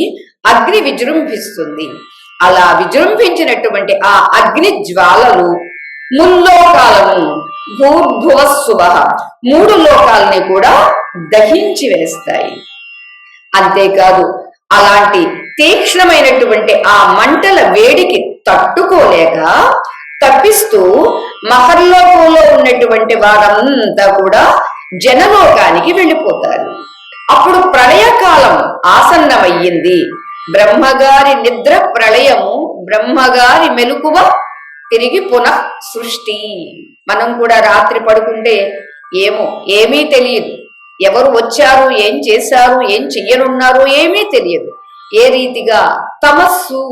అగ్ని విజృంభిస్తుంది. అలా విజృంభించినటువంటి ఆ అగ్ని జ్వాలలు ముల్లోకాలను భూర్భువస్సువ 3 లోకాలని కూడా దహించి వేస్తాయి. అంతేకాదు అలాంటి తీక్ష్ణమైనటువంటి ఆ మంటల వేడికి తట్టుకోలేక తప్పిస్తూ మహర్లోకంలో ఉన్నటువంటి వారంతా కూడా జనలోకానికి వెళ్ళిపోతారు. అప్పుడు ప్రళయకాలం ఆసన్నమయ్యింది. బ్రహ్మగారి నిద్ర ప్రళయము, బ్రహ్మగారి మెలకువ తిరిగి పునః సృష్టి. మనం కూడా రాత్రి పడుకుంటే ఏమీ తెలియదు. ఎవరు వచ్చారు, ఏం చేశారు, ఏం చెయ్యనున్నారు ఏమీ తెలియదు. ఏ రీతిగా తమస్సు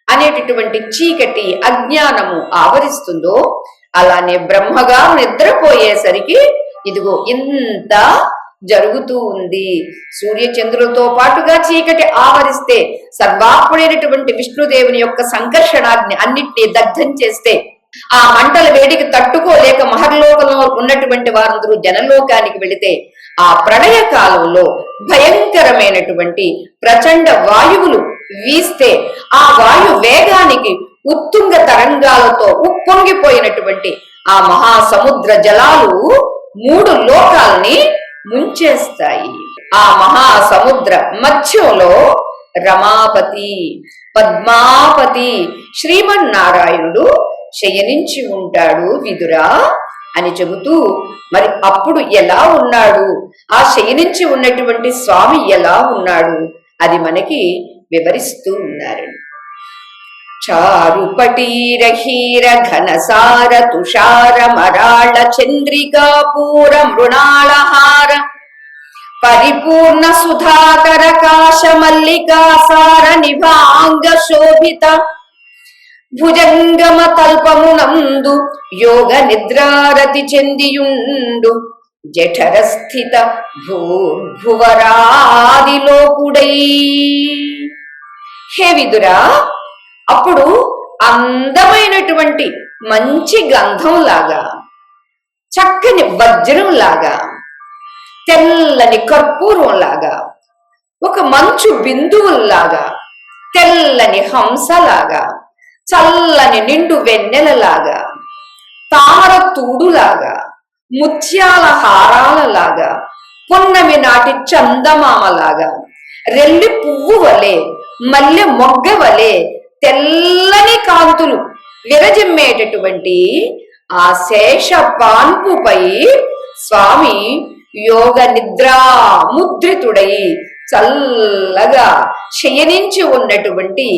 అనేటటువంటి చీకటి అజ్ఞానము ఆవరిస్తుందో అలానే బ్రహ్మగారు నిద్రపోయేసరికి ఇదిగో ఇంత జరుగుతూ ఉంది. సూర్యచంద్రులతో పాటుగా చీకటి ఆవరిస్తే సర్వాత్ముడైనటువంటి విష్ణుదేవుని యొక్క సంకర్షణాగ్ని అన్నిటినీ దగ్ధం చేస్తే ఆ మంటల వేడికి తట్టుకోలేక మహర్లోకంలో ఉన్నటువంటి వారందరూ జనలోకానికి వెళితే ఆ ప్రళయ కాలంలో భయంకరమైనటువంటి ప్రచండ వాయువులు వీస్తే ఆ వాయు వేగానికి ఉత్తుంగ తరంగాలతో ఉప్పొంగిపోయినటువంటి ఆ మహాసముద్ర జలాలు 3 లోకాల్ని ముంచేస్తాయి. ఆ మహాసముద్ర మధ్యంలో రమాపతి, పద్మాపతి శ్రీమన్నారాయణుడు శయనించి ఉంటాడు విదురా అని చెబుతూ, మరి అప్పుడు ఎలా ఉన్నాడు, ఆ శయనించి ఉన్నటువంటి స్వామి ఎలా ఉన్నాడు అది మనకి వివరిస్తూ ఉన్నారు. చారుపటీరహీర ఘనసార తుషార మరాళ చంద్రికాపూర మృణాళహార పరిపూర్ణ సుధాకర కాశ మల్లికాసార నిభాంగ శోభిత భుజంగమ తల్పమునందు యోగ నిద్రారతి చెందియుండు జఠరస్థిత భూర్భువరాదిలోకుడై. హే విదురా, అప్పుడు అందమైనటువంటి మంచి గంధం లాగా చక్కని వజ్రంలాగా, తెల్లని కర్పూరంలాగా, ఒక మంచు బిందువుల్లాగా, తెల్లని హంసలాగా, చల్లని నిండు వెన్నెలలాగా, తామర తూడులాగా, ముత్యాల హారాలలాగా, పున్నమి నాటి చందమామలాగా, రెల్లి పువ్వు వలె, మల్లె మొగ్గ వలె తెల్లని కాంతులు విరజిమ్మేటటువంటి ఆ శేష పాన్పుపై స్వామి యోగ నిద్రా ముద్రితుడై చల్లగా శయనించి ఉన్నటువంటి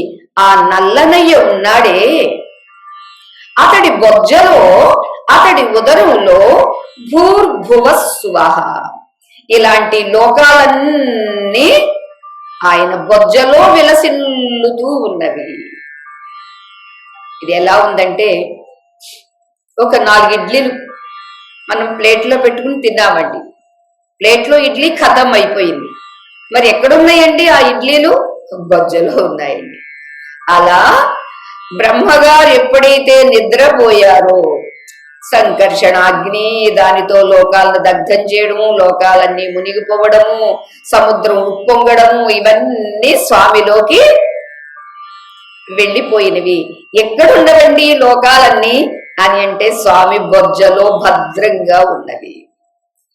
ఆ నల్లనయ్య ఉన్నాడే, అతడి బొజ్జలో, అతడి ఉదరంలో భూర్భువస్సువః, ఇలాంటి లోకాలన్నీ ఆయన బొజ్జలో విలసిల్లుతూ ఉన్నవి. ఇది ఎలా ఉందంటే, ఒక 4 ఇడ్లీలు మనం ప్లేట్లో పెట్టుకుని తిన్నామండి. ప్లేట్లో ఇడ్లీ ఖతం అయిపోయింది. మరి ఎక్కడున్నాయండి ఆ ఇడ్లీలు? బొజ్జలో ఉన్నాయండి. అలా బ్రహ్మగారు ఎప్పుడైతే నిద్రపోయారో, సంకర్షణాగ్ని దానితో లోకాలను దగ్ధం చేయడము, లోకాలన్నీ మునిగిపోవడము, సముద్రం ఉప్పొంగడము, ఇవన్నీ స్వామిలోకి వెళ్ళిపోయినవి. ఎక్కడున్నవండి లోకాలన్నీ అని అంటే స్వామి బొజ్జలో భద్రంగా ఉన్నవి.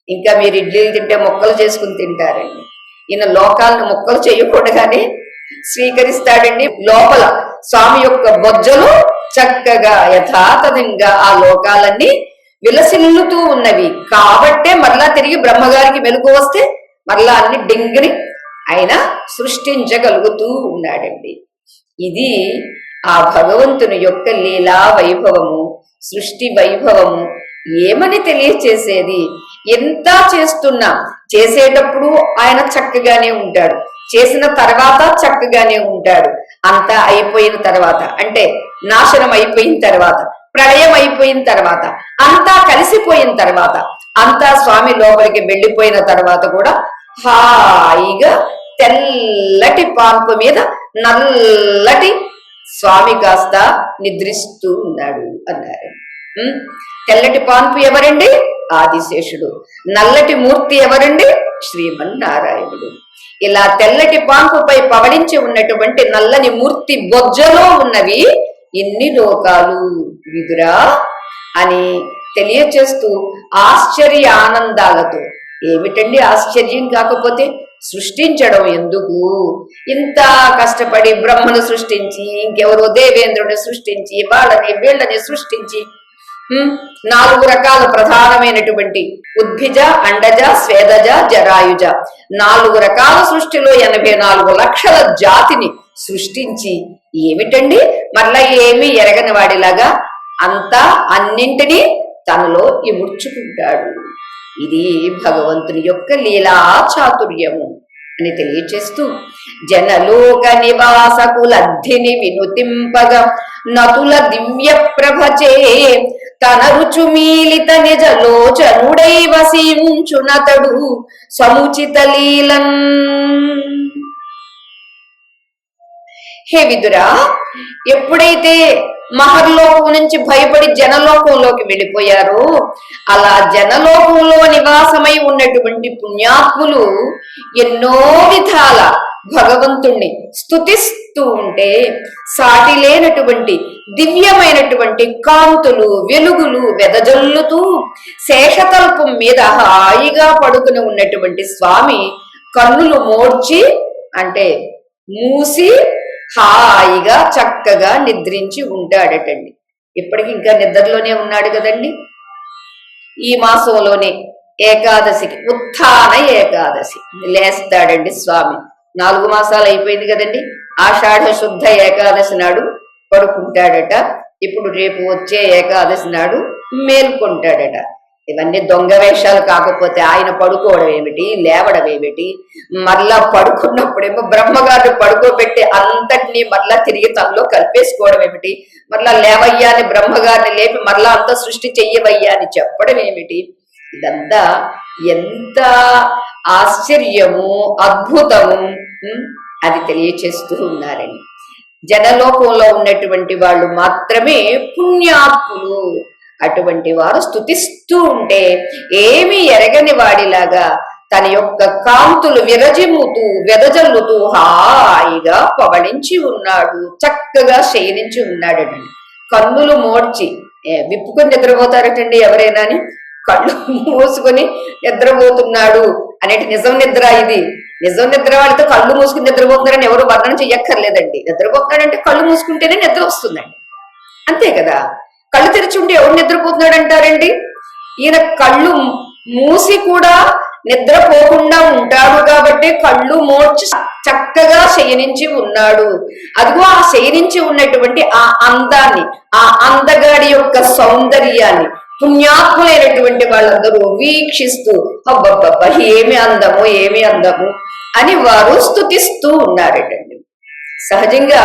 ఇంకా మీరు ఇడ్లీలు తింటే మొక్కలు చేసుకుని తింటారండి. ఈయన లోకాలను మొక్కలు చేయకూడగానే స్వీకరిస్తాడండి. లోపల స్వామి యొక్క బొజ్జలు చక్కగా యథాతథంగా ఆ లోకాలన్నీ విలసిల్లుతూ ఉన్నవి. కాబట్టే మరలా తిరిగి బ్రహ్మగారికి మెలకు వస్తే మరలా అన్ని డింగిని ఆయన సృష్టించగలుగుతూ ఉన్నాడండి. ఇది ఆ భగవంతుని యొక్క లీలా వైభవము, సృష్టి వైభవము ఏమని తెలియచేసేది. ఎంత చేస్తున్నా, చేసేటప్పుడు ఆయన చక్కగానే ఉంటాడు, చేసిన తర్వాత చక్కగానే ఉంటాడు. అంతా అయిపోయిన తర్వాత, అంటే నాశనం అయిపోయిన తర్వాత, ప్రళయం అయిపోయిన తర్వాత, అంతా కలిసిపోయిన తర్వాత, అంతా స్వామి లోపలికి వెళ్ళిపోయిన తర్వాత కూడా హాయిగా తెల్లటి పాన్పు మీద నల్లటి స్వామి కాస్త నిద్రిస్తూ ఉన్నాడు అన్నారు. తెల్లటి పాన్పు ఎవరండి? ఆదిశేషుడు. నల్లటి మూర్తి ఎవరండి? శ్రీమన్నారాయణుడు. ఇలా తెల్లటి పాన్పుపై పవళించి ఉన్నటువంటి నల్లని మూర్తి బొజ్జలో ఉన్నవి ఎన్ని లోకాలు విదురా అని తెలియచేస్తూ ఆశ్చర్య ఆనందాలతో, ఏమిటండి ఆశ్చర్యం కాకపోతే, సృష్టించడం ఎందుకు, ఇంత కష్టపడి బ్రహ్మను సృష్టించి, ఇంకెవరో దేవేంద్రుని సృష్టించి, వాళ్ళని వీళ్ళని సృష్టించి, 4 రకాల ప్రధానమైనటువంటి ఉద్భిజ, అండజ, స్వేదజ, జరాయుజ 4 రకాల సృష్టిలో 84 లక్షల జాతిని సృష్టించి ఏమిటండి మరలా ఏమీ ఎరగని వాడిలాగా అంతా అన్నింటినీ తనలో ఇముడ్చుకుంటాడు. ఇది భగవంతుని యొక్క లీలా చాతుర్యము అని తెలియచేస్తూ, జనలోక నివాసకులద్ధిని వినుతింపగ నతుల దివ్య ప్రభచే తన రుచుమీలిత నిజలోచనుడై వసించునతడు సముచిత లీలన్. హే విదురా, ఎప్పుడైతే మహర్లోకం నుంచి భయపడి జనలోకంలోకి వెళ్ళిపోయారు, అలా జనలోకంలో నివాసమై ఉన్నటువంటి పుణ్యాత్ములు ఎన్నో విధాల భగవంతుణ్ణి స్తుతిస్తూ ఉంటే, సాటి లేనటువంటి దివ్యమైనటువంటి కాంతులు వెలుగులు వెదజల్లుతూ శేషతల్పం మీద హాయిగా పడుకుని ఉన్నటువంటి స్వామి కన్నులు మోడ్చి, అంటే మూసి హాయిగా చక్కగా నిద్రించి ఉంటాడటండి. ఇప్పటికి ఇంకా నిద్రలోనే ఉన్నాడు కదండి. ఈ మాసంలోనే ఏకాదశికి, ఉత్థాన ఏకాదశి లేస్తాడండి స్వామి. 4 మాసాలు అయిపోయింది కదండి. ఆషాఢ శుద్ధ ఏకాదశి నాడు పడుకుంటాడట. ఇప్పుడు రేపు వచ్చే ఏకాదశి నాడు మేల్కొంటాడట. ఇవన్నీ దొంగ వేషాలు కాకపోతే ఆయన పడుకోవడం ఏమిటి, లేవడం ఏమిటి, మరలా పడుకున్నప్పుడేమో బ్రహ్మగారిని పడుకోబెట్టి అంతటినీ మరలా తిరిగి తనలో కలిపేసుకోవడం ఏమిటి, మరలా లేవయ్యా అని బ్రహ్మగారిని లేపి మరలా అంత సృష్టి చెయ్యవయ్యా అని చెప్పడం ఏమిటి. ఇదంతా ఎంత ఆశ్చర్యము, అద్భుతము అది తెలియచేస్తూ ఉన్నారని. జనలోకంలో ఉన్నటువంటి వాళ్ళు మాత్రమే పుణ్యాత్ములు. అటువంటి వారు స్తుతిస్తూ ఉంటే ఏమి ఎరగని వాడిలాగా తన యొక్క కాంతులు విరజిమ్ముతూ వెదజల్లుతూ హాయిగా పవళించి ఉన్నాడు, చక్కగా శయనించి ఉన్నాడటండి. కన్నులు మోడ్చి విప్పుకొని నిద్రపోతారటండి ఎవరైనా అని, కళ్ళు మూసుకొని నిద్రపోతున్నాడు అనేటి నిజం నిద్ర ఇది. నిజం నిద్ర వాళ్ళతో కళ్ళు మూసుకుని నిద్రపోతున్నారని ఎవరు వర్ణన చెయ్యక్కర్లేదండి. నిద్రపోతున్నాడంటే కళ్ళు మూసుకుంటేనే నిద్ర వస్తుందండి, అంతే కదా. కళ్ళు తెరిచి ఉంటే ఎవరు నిద్రపోతున్నాడు అంటారండి? ఈయన కళ్ళు మూసి కూడా నిద్రపోకుండా ఉంటాడు కాబట్టి కళ్ళు మోడ్చి చక్కగా శయనించి ఉన్నాడు. అదిగో ఆ శయనించి ఉన్నటువంటి ఆ అందాన్ని, ఆ అందగాడి యొక్క సౌందర్యాన్ని పుణ్యాత్ములైనటువంటి వాళ్ళందరూ వీక్షిస్తూ అబ్బబ్బబ్బ ఏమి అందము ఏమి అందము అని వారు స్తుతిస్తూ ఉన్నారటండి. సహజంగా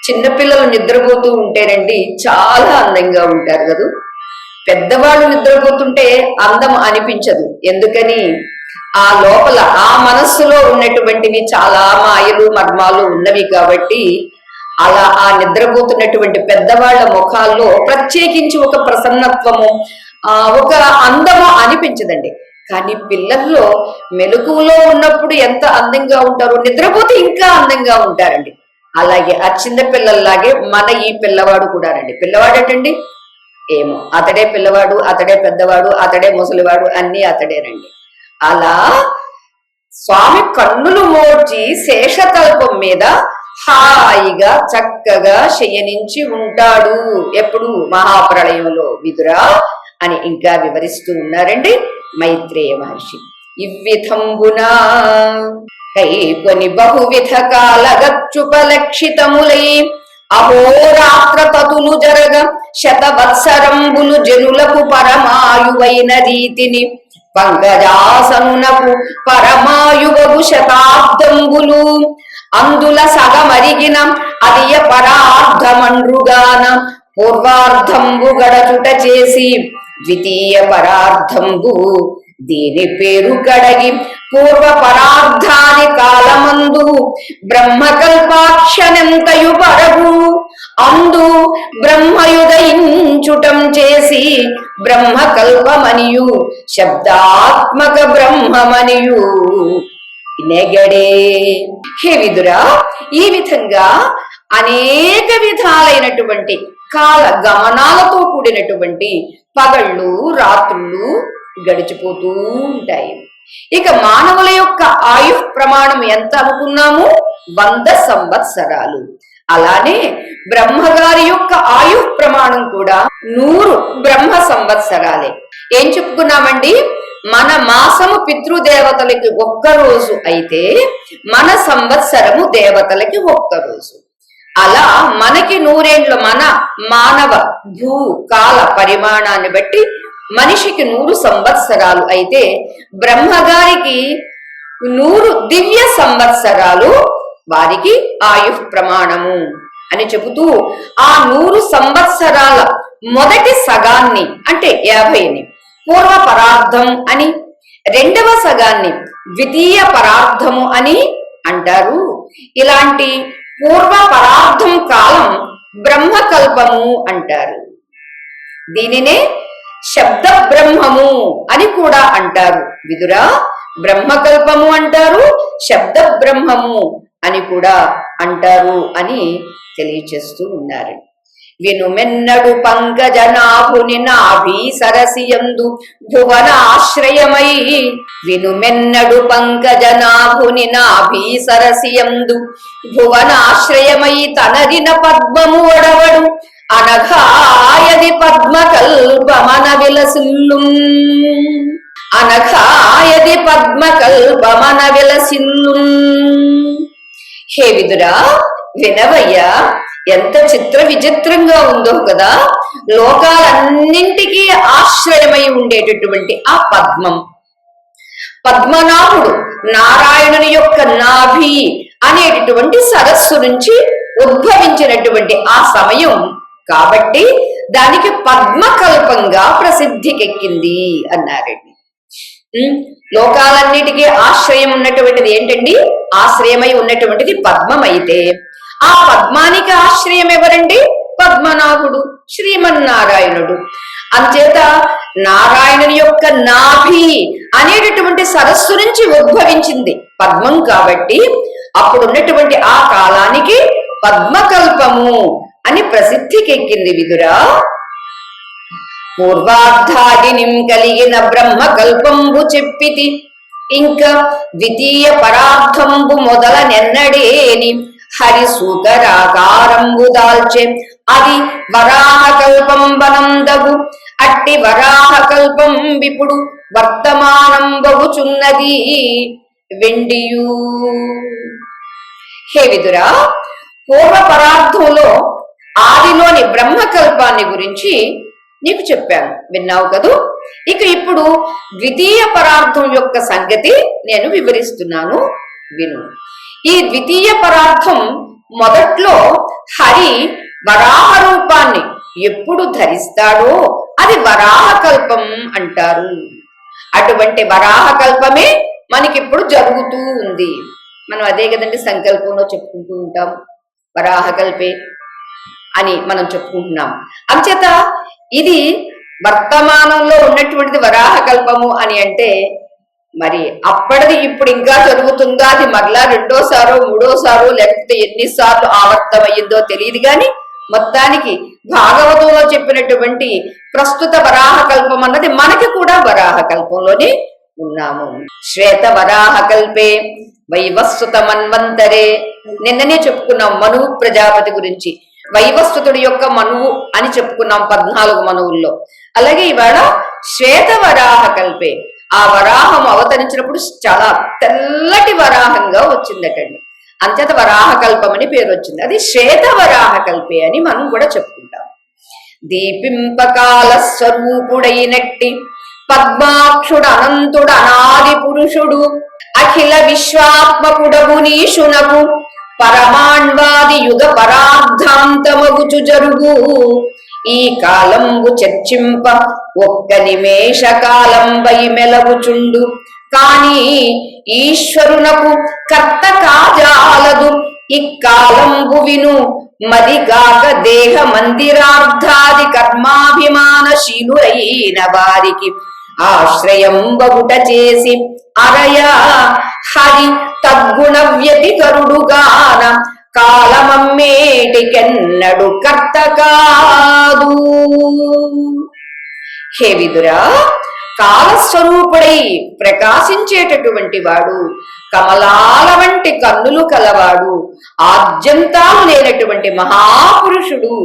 చిన్నపిల్లలు నిద్రపోతూ ఉంటేనండి చాలా అందంగా ఉంటారు కదా. పెద్దవాళ్ళు నిద్రపోతుంటే అందం అనిపించదు. ఎందుకని? ఆ లోపల ఆ మనస్సులో ఉన్నటువంటివి చాలా మాయలు మర్మాలు ఉన్నవి కాబట్టి అలా ఆ నిద్రపోతున్నటువంటి పెద్దవాళ్ల ముఖాల్లో ప్రత్యేకించి ఒక ప్రసన్నత్వము ఒక అందము అనిపించదండి. కానీ పిల్లల్లో మెలకువలో ఉన్నప్పుడు ఎంత అందంగా ఉంటారో నిద్రపోతే ఇంకా అందంగా ఉంటారండి. అలాగే ఆ చిన్న పిల్లల్లాగే మన ఈ పిల్లవాడు కూడానండి. పిల్లవాడటండి ఏమో, అతడే పిల్లవాడు, అతడే పెద్దవాడు, అతడే ముసలివాడు, అన్ని అతడేనండి. అలా స్వామి కన్నులు మోడ్చి శేషతల్పం మీద హాయిగా చక్కగా శయనించి ఉంటాడు. ఎప్పుడు? మహాప్రళయంలో విదురా అని ఇంకా వివరిస్తూ ఉన్నారండి మైత్రేయ మహర్షి. ఇవ్విధంబునా కైకొని బహువిధ కాలగచ్చుపలక్షితములై అహోరాత్ర తతులు జరగ శతవత్సరంబులు జనులకు పరమాయువైన రీతిని పంకజాసనునకు పరమాయువగు శతాబ్దంబులు అందుల సగమరిగిన అదియ పరార్థమండ్రుగాన పూర్వార్ధంబు గడచుట చేసి ద్వితీయ పరార్థంబు దీని పేరు కడగి పూర్వ పరార్థాది కాలమందు బ్రహ్మకల్పాక్షణంతయు పరగు అందు బ్రహ్మయుదయించుటం చేసి బ్రహ్మకల్పమనియు శబ్దాత్మక బ్రహ్మమనియు నెగడే. హే విదురా, ఈ విధంగా అనేక విధాలైనటువంటి కాల గమనాలతో కూడినటువంటి పగళ్ళు రాత్రులు గడిచిపోతూ ఉంటాయి. ఇక మానవుల యొక్క ఆయు ప్రమాణం ఎంత అనుకున్నాము? 100 సంవత్సరాలు. అలానే బ్రహ్మగారి యొక్క ఆయు ప్రమాణం కూడా 100 బ్రహ్మ సంవత్సరాలే. ఏం చెప్పుకున్నామండి? మన మాసము పితృదేవతలకి 1 రోజు అయితే మన సంవత్సరము దేవతలకి 1 రోజు. అలా మనకి 100 ఏండ్లు మన మానవ భూ కాల పరిమాణాన్ని బట్టి మనిషికి 100 సంవత్సరాలు అయితే బ్రహ్మగారికి 100 దివ్య సంవత్సరాలు వారికి ఆయు ప్రమాణము అని చెబుతూ ఆ 100 సంవత్సరాల మొదటి సగాన్ని అంటే 50ని పూర్వ పరార్థం అని, రెండవ సగాన్ని ద్వితీయ పరార్థము అని అంటారు. ఇలాంటి పూర్వ పరార్థం కాలం బ్రహ్మకల్పము అంటారు. దీనినే శబ్ద బ్రహ్మము అని కూడా అంటారు. విదురా, బ్రహ్మకల్పము అంటారు, శబ్ద బ్రహ్మము అని కూడా అంటారు అని తెలియచేస్తూ ఉన్నారు. వినుమెన్నడు పంకజనాభుని నాభి సరసియందు భువనాశ్రయమై వినుమెన్నడు పంకజనాభుని నాభి సరసియందు భువనాశ్రయమై తనరిన పద్మము ఒడవడు అనఘాయది పద్మకల్పమన విలసిల్లు అనఘాయది పద్మకల్పమన విలసిల్లు. హే విదురా, వినవయ్యా, ఎంత చిత్ర విచిత్రంగా ఉందో కదా. లోకాలన్నింటికీ ఆశ్రయమై ఉండేటటువంటి ఆ పద్మం, పద్మనాభుడు నారాయణుని యొక్క నాభి అనేటటువంటి సరస్సు నుంచి ఉద్భవించినటువంటి ఆ సమయం కాబట్టి దానికి పద్మకల్పంగా ప్రసిద్ధికెక్కింది అన్నారండి. లోకాలన్నిటికీ ఆశ్రయం ఉన్నటువంటిది ఏంటండి? ఆశ్రయమై ఉన్నటువంటిది పద్మం అయితే ఆ పద్మానికి ఆశ్రయం ఎవరండి? పద్మనాభుడు, శ్రీమన్నారాయణుడు. అంచేత నారాయణుని యొక్క నాభి అనేటటువంటి సరస్సు నుంచి ఉద్భవించింది పద్మం కాబట్టి అప్పుడున్నటువంటి ఆ కాలానికి పద్మకల్పము అని ప్రసిద్ధికెక్కింది విదురా. పూర్వార్ధాదినిం కలిగిన బ్రహ్మకల్పంబు చెప్పితి, ఇంకా ద్వితీయ పరార్థంబు మొదలనెన్నడేని హరి సూకరాకారంబు దాల్చె అది వరాహకల్పంబనందగు. అట్టి వరాహకల్పం విపుడు వర్తమానం బహుచున్నది వెండియు. హే విదురా, పూర్వ పరార్థంలో ఆదిలోని బ్రహ్మకల్పాన్ని గురించి నీకు చెప్పాను, విన్నావు కదూ. ఇక ఇప్పుడు ద్వితీయ పరార్థం యొక్క సంగతి నేను వివరిస్తున్నాను, విను. ఈ ద్వితీయ పరార్థం మొదట్లో హరి వరాహ రూపాన్ని ఎప్పుడు ధరిస్తాడో అది వరాహకల్పం అంటారు. అటువంటి వరాహకల్పమే మనకిప్పుడు జరుగుతూ ఉంది. మనం అదే కదండి సంకల్పంలో చెప్పుకుంటూ ఉంటాం, వరాహకల్పే అని మనం చెప్పుకుంటున్నాం. అంచేత ఇది వర్తమానంలో ఉన్నటువంటిది వరాహకల్పము అని అంటే మరి అప్పటిది ఇప్పుడు ఇంకా జరుగుతుందా, అది మరలా రెండోసారో మూడోసారో లేకపోతే ఎన్నిసార్లు ఆవర్తమయ్యిందో తెలియదు. కానీ మొత్తానికి భాగవతంలో చెప్పినటువంటి ప్రస్తుత వరాహకల్పం అన్నది మనకి కూడా వరాహకల్పంలోనే ఉన్నాము. శ్వేత వరాహకల్పే వైవస్వత మన్వంతరే. నిన్ననే చెప్పుకున్నాం మనువు ప్రజాపతి గురించి. వైవస్వతుడి యొక్క మనువు అని చెప్పుకున్నాం 14 మనువుల్లో. అలాగే ఇవాళ శ్వేత వరాహ కల్పే, ఆ వరాహం అవతరించినప్పుడు చాలా తెల్లటి వరాహంగా వచ్చిందటండి. అంచేత వరాహ కల్పం అని పేరు వచ్చింది. అది శ్వేత వరాహ కల్పే అని మనం కూడా చెప్పుకుంటాం. దీపింపకాల స్వరూపుడైనట్టి పద్మాక్షుడు అనంతుడు అనాది పురుషుడు అఖిల విశ్వాత్మకుడగు నీషునకు పరమాణ్వాది యుగ పరార్థాంతమగుచు జరుగు ఈ కాలంబు చర్చింప ఒక్క నిమేష కాలంబై మెలగుచుండు. కాని ఈశ్వరునకు కర్త కాజాలదు ఇక్కాలంబు విను. మదిగాక దేహ మందిరార్థాది కర్మాభిమానశీలురైన వారికి ఆశ్రయం బగుట చేసి అరయ హరి తద్గుణ వ్యతికరుడుగాన కాలమమ్మేటికెన్నడు కర్త కాదు. హే విదురా, కాలస్వరూపుడై ప్రకాశించేటటువంటి వాడు, కమలాల వంటి కన్నులు కలవాడు, ఆద్యంతాలు లేనటువంటి మహాపురుషుడు,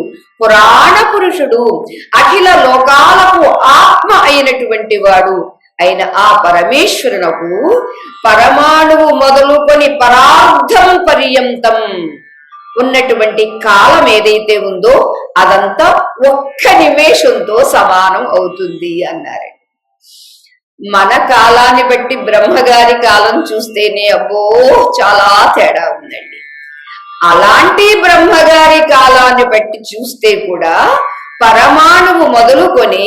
పురాణ పురుషుడు, అఖిల లోకాలకు ఆత్మ అయినటువంటి వాడు అయిన ఆ పరమేశ్వరునకు పరమాణువు మొదలుకొని పరార్థం పర్యంతం ఉన్నటువంటి కాలం ఏదైతే ఉందో అదంతా ఒక్క నిమేషంతో సమానం అవుతుంది అన్నారండి. మన కాలాన్ని బట్టి బ్రహ్మగారి కాలం చూస్తేనే అబ్బో చాలా తేడా ఉందండి. అలాంటి బ్రహ్మగారి కాలాన్ని బట్టి చూస్తే కూడా పరమాణువు మొదలుకొని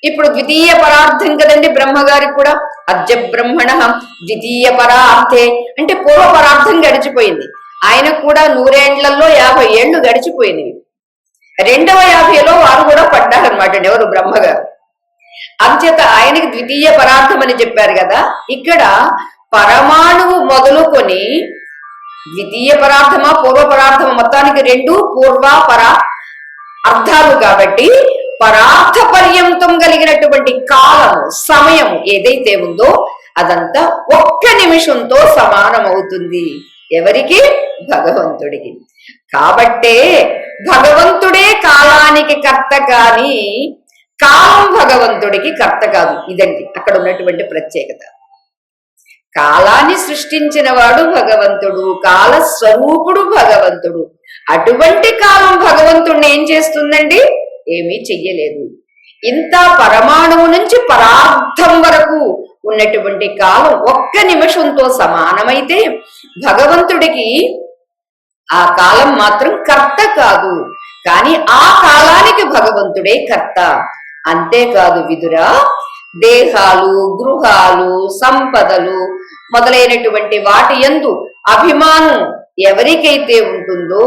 ఇప్పుడు ద్వితీయ పరార్థం కదండి బ్రహ్మగారికి కూడా. అద్య బ్రహ్మణ ద్వితీయ పరార్థే అంటే పూర్వ పరార్థం గడిచిపోయింది. ఆయనకు కూడా 100 ఏళ్లలో 50 ఏళ్లు గడిచిపోయినవి. 2వ 50లో వారు కూడా పడ్డారనమాట ఎవరు, బ్రహ్మగారు. అంచేత ఆయనకి ద్వితీయ పరార్థం అని చెప్పారు కదా. ఇక్కడ పరమాణువు మొదలుకొని ద్వితీయ పరార్థమా పూర్వ పరార్థమా, మొత్తానికి 2 పూర్వ పర అర్థాలు కాబట్టి పరార్థ పర్యంతం కలిగినటువంటి కాలము సమయం ఏదైతే ఉందో అదంతా ఒక్క నిమిషంతో సమానం అవుతుంది. ఎవరికి? భగవంతుడికి. కాబట్టే భగవంతుడే కాలానికి కర్త కాని కాలం భగవంతుడికి కర్త కాదు. ఇదండి అక్కడ ఉన్నటువంటి ప్రత్యేకత. కాలాన్ని సృష్టించిన వాడు భగవంతుడు, కాల స్వరూపుడు భగవంతుడు. అటువంటి కాలం భగవంతుడిని ఏం చేస్తుందండి? ఏమీ చెయ్యలేదు. ఇంత పరమాణువు నుంచి పరార్థం వరకు ఉన్నటువంటి కాలం ఒక్క నిమిషంతో సమానమైతే భగవంతుడికి ఆ కాలం మాత్రం కర్త కాదు, కానీ ఆ కాలానికి భగవంతుడే కర్త. అంతేకాదు విదురా, దేహాలు, గృహాలు, సంపదలు మొదలైనటువంటి వాటి యందు అభిమానం ఎవరికైతే ఉంటుందో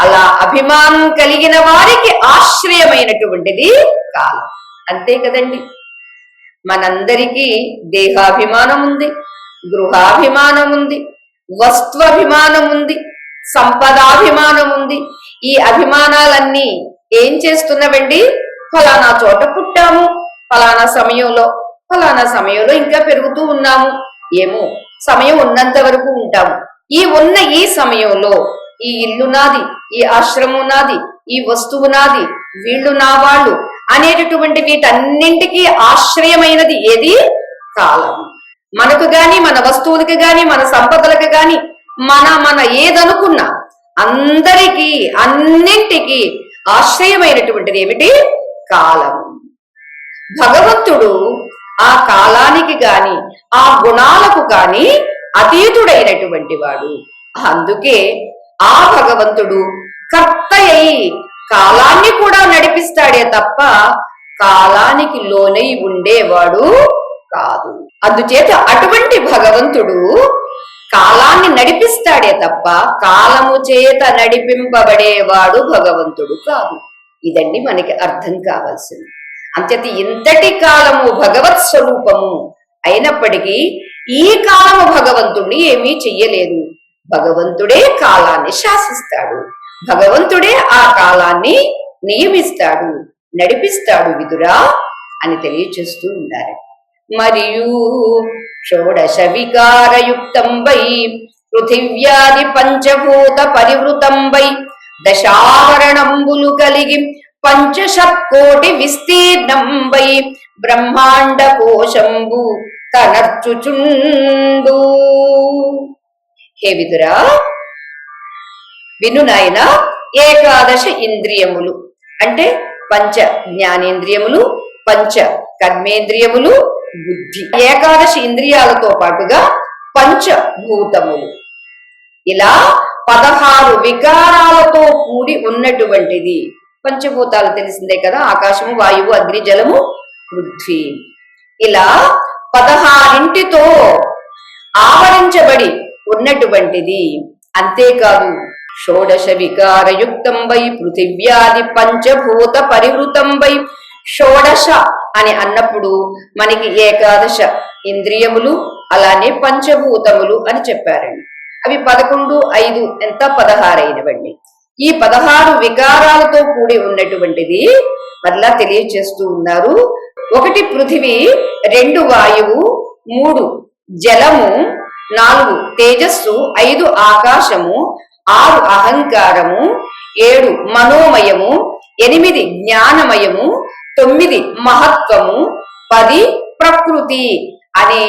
అలా అభిమానం కలిగిన వారికి ఆశ్రయమైనటువంటిది కాలం. అంతే కదండి. మనందరికీ దేహాభిమానం ఉంది, గృహాభిమానం ఉంది, వస్త్వాభిమానం ఉంది, సంపదాభిమానం ఉంది. ఈ అభిమానాలన్నీ ఏం చేస్తున్నవండి? ఫలానా చోట పుట్టాము, ఫలానా సమయంలో ఇంకా పెరుగుతూ ఉన్నాము, ఏమో సమయం ఉన్నంత వరకు ఉంటాము. ఈ సమయంలో ఈ ఇల్లు నాది, ఈ ఆశ్రమం నాది, ఈ వస్తువు నాది, వీళ్ళు నా వాళ్ళు అనేటటువంటి వీటన్నింటికీ ఆశ్రయమైనది ఏది? కాలం. మనకు గాని, మన వస్తువులకు గాని, మన సంపదలకు గాని, మన ఏదనుకున్నా అందరికీ అన్నింటికీ ఆశ్రయమైనటువంటిది ఏమిటి? కాలం. భగవంతుడు ఆ కాలానికి గాని ఆ గుణాలకు గాని అతీతుడైనటువంటి వాడు. అందుకే ఆ భగవంతుడు కర్త అయి కాలాన్ని కూడా నడిపిస్తాడే తప్ప కాలానికి లోనై ఉండేవాడు కాదు. అందుచేత అటువంటి భగవంతుడు కాలాన్ని నడిపిస్తాడే తప్ప కాలము చేత నడిపింపబడేవాడు భగవంతుడు కాదు. ఇదండి మనకి అర్థం కావాల్సింది. అంతేత ఇంతటి కాలము భగవత్ స్వరూపము అయినప్పటికీ ఈ కాలము భగవంతుడిని ఏమీ చెయ్యలేదు. భగవంతుడే కాలాన్ని శాసిస్తాడు, భగవంతుడే ఆ కాలాన్ని నియమిస్తాడు, నడిపిస్తాడు విదురా అని తెలియచేస్తూ ఉన్నారు. మరియు షోడశ వికారయుక్తంబై పృథివ్యాది పంచభూత పరివృతంబై దశావరణంబులు కలిగి పంచశత్కోటి విస్తీర్ణంబై బ్రహ్మాండ కోశంబు తనర్చుచుండు. హే విదురా, విను నాయన. ఏకాదశ ఇంద్రియములు అంటే పంచ జ్ఞానేంద్రియములు, పంచ కర్మేంద్రియములు, బుద్ధి, ఏకాదశి ఇంద్రియాలతో పాటుగా పంచభూతములు, ఇలా 16 వికారాలతో కూడి ఉన్నటువంటిది. పంచభూతాలు తెలిసిందే కదా, ఆకాశము, వాయువు, అగ్ని, జలము, పృథ్వీ. ఇలా 16తో ఆవరించబడి ఉన్నటువంటిది. అంతేకాదు షోడశ వికారయుక్తంబై పృథివ్యాది పంచభూత పరివృతంబై. షోడశ అని అన్నప్పుడు మనకి ఏకాదశ ఇంద్రియములు అలానే పంచభూతములు అని చెప్పారండి. అవి 11, 5 ఎంత 16 అయినవండి. ఈ 16 వికారాలతో కూడి ఉన్నటువంటిది మరలా తెలియచేస్తూ ఉన్నారు. 1 పృథివీ, 2 వాయువు, 3 జలము, 4 తేజస్సు, 5 ఆకాశము, 6 అహంకారము, 7 మనోమయము, 8 జ్ఞానమయము, 9 మహత్వము, 10 ప్రకృతి అనే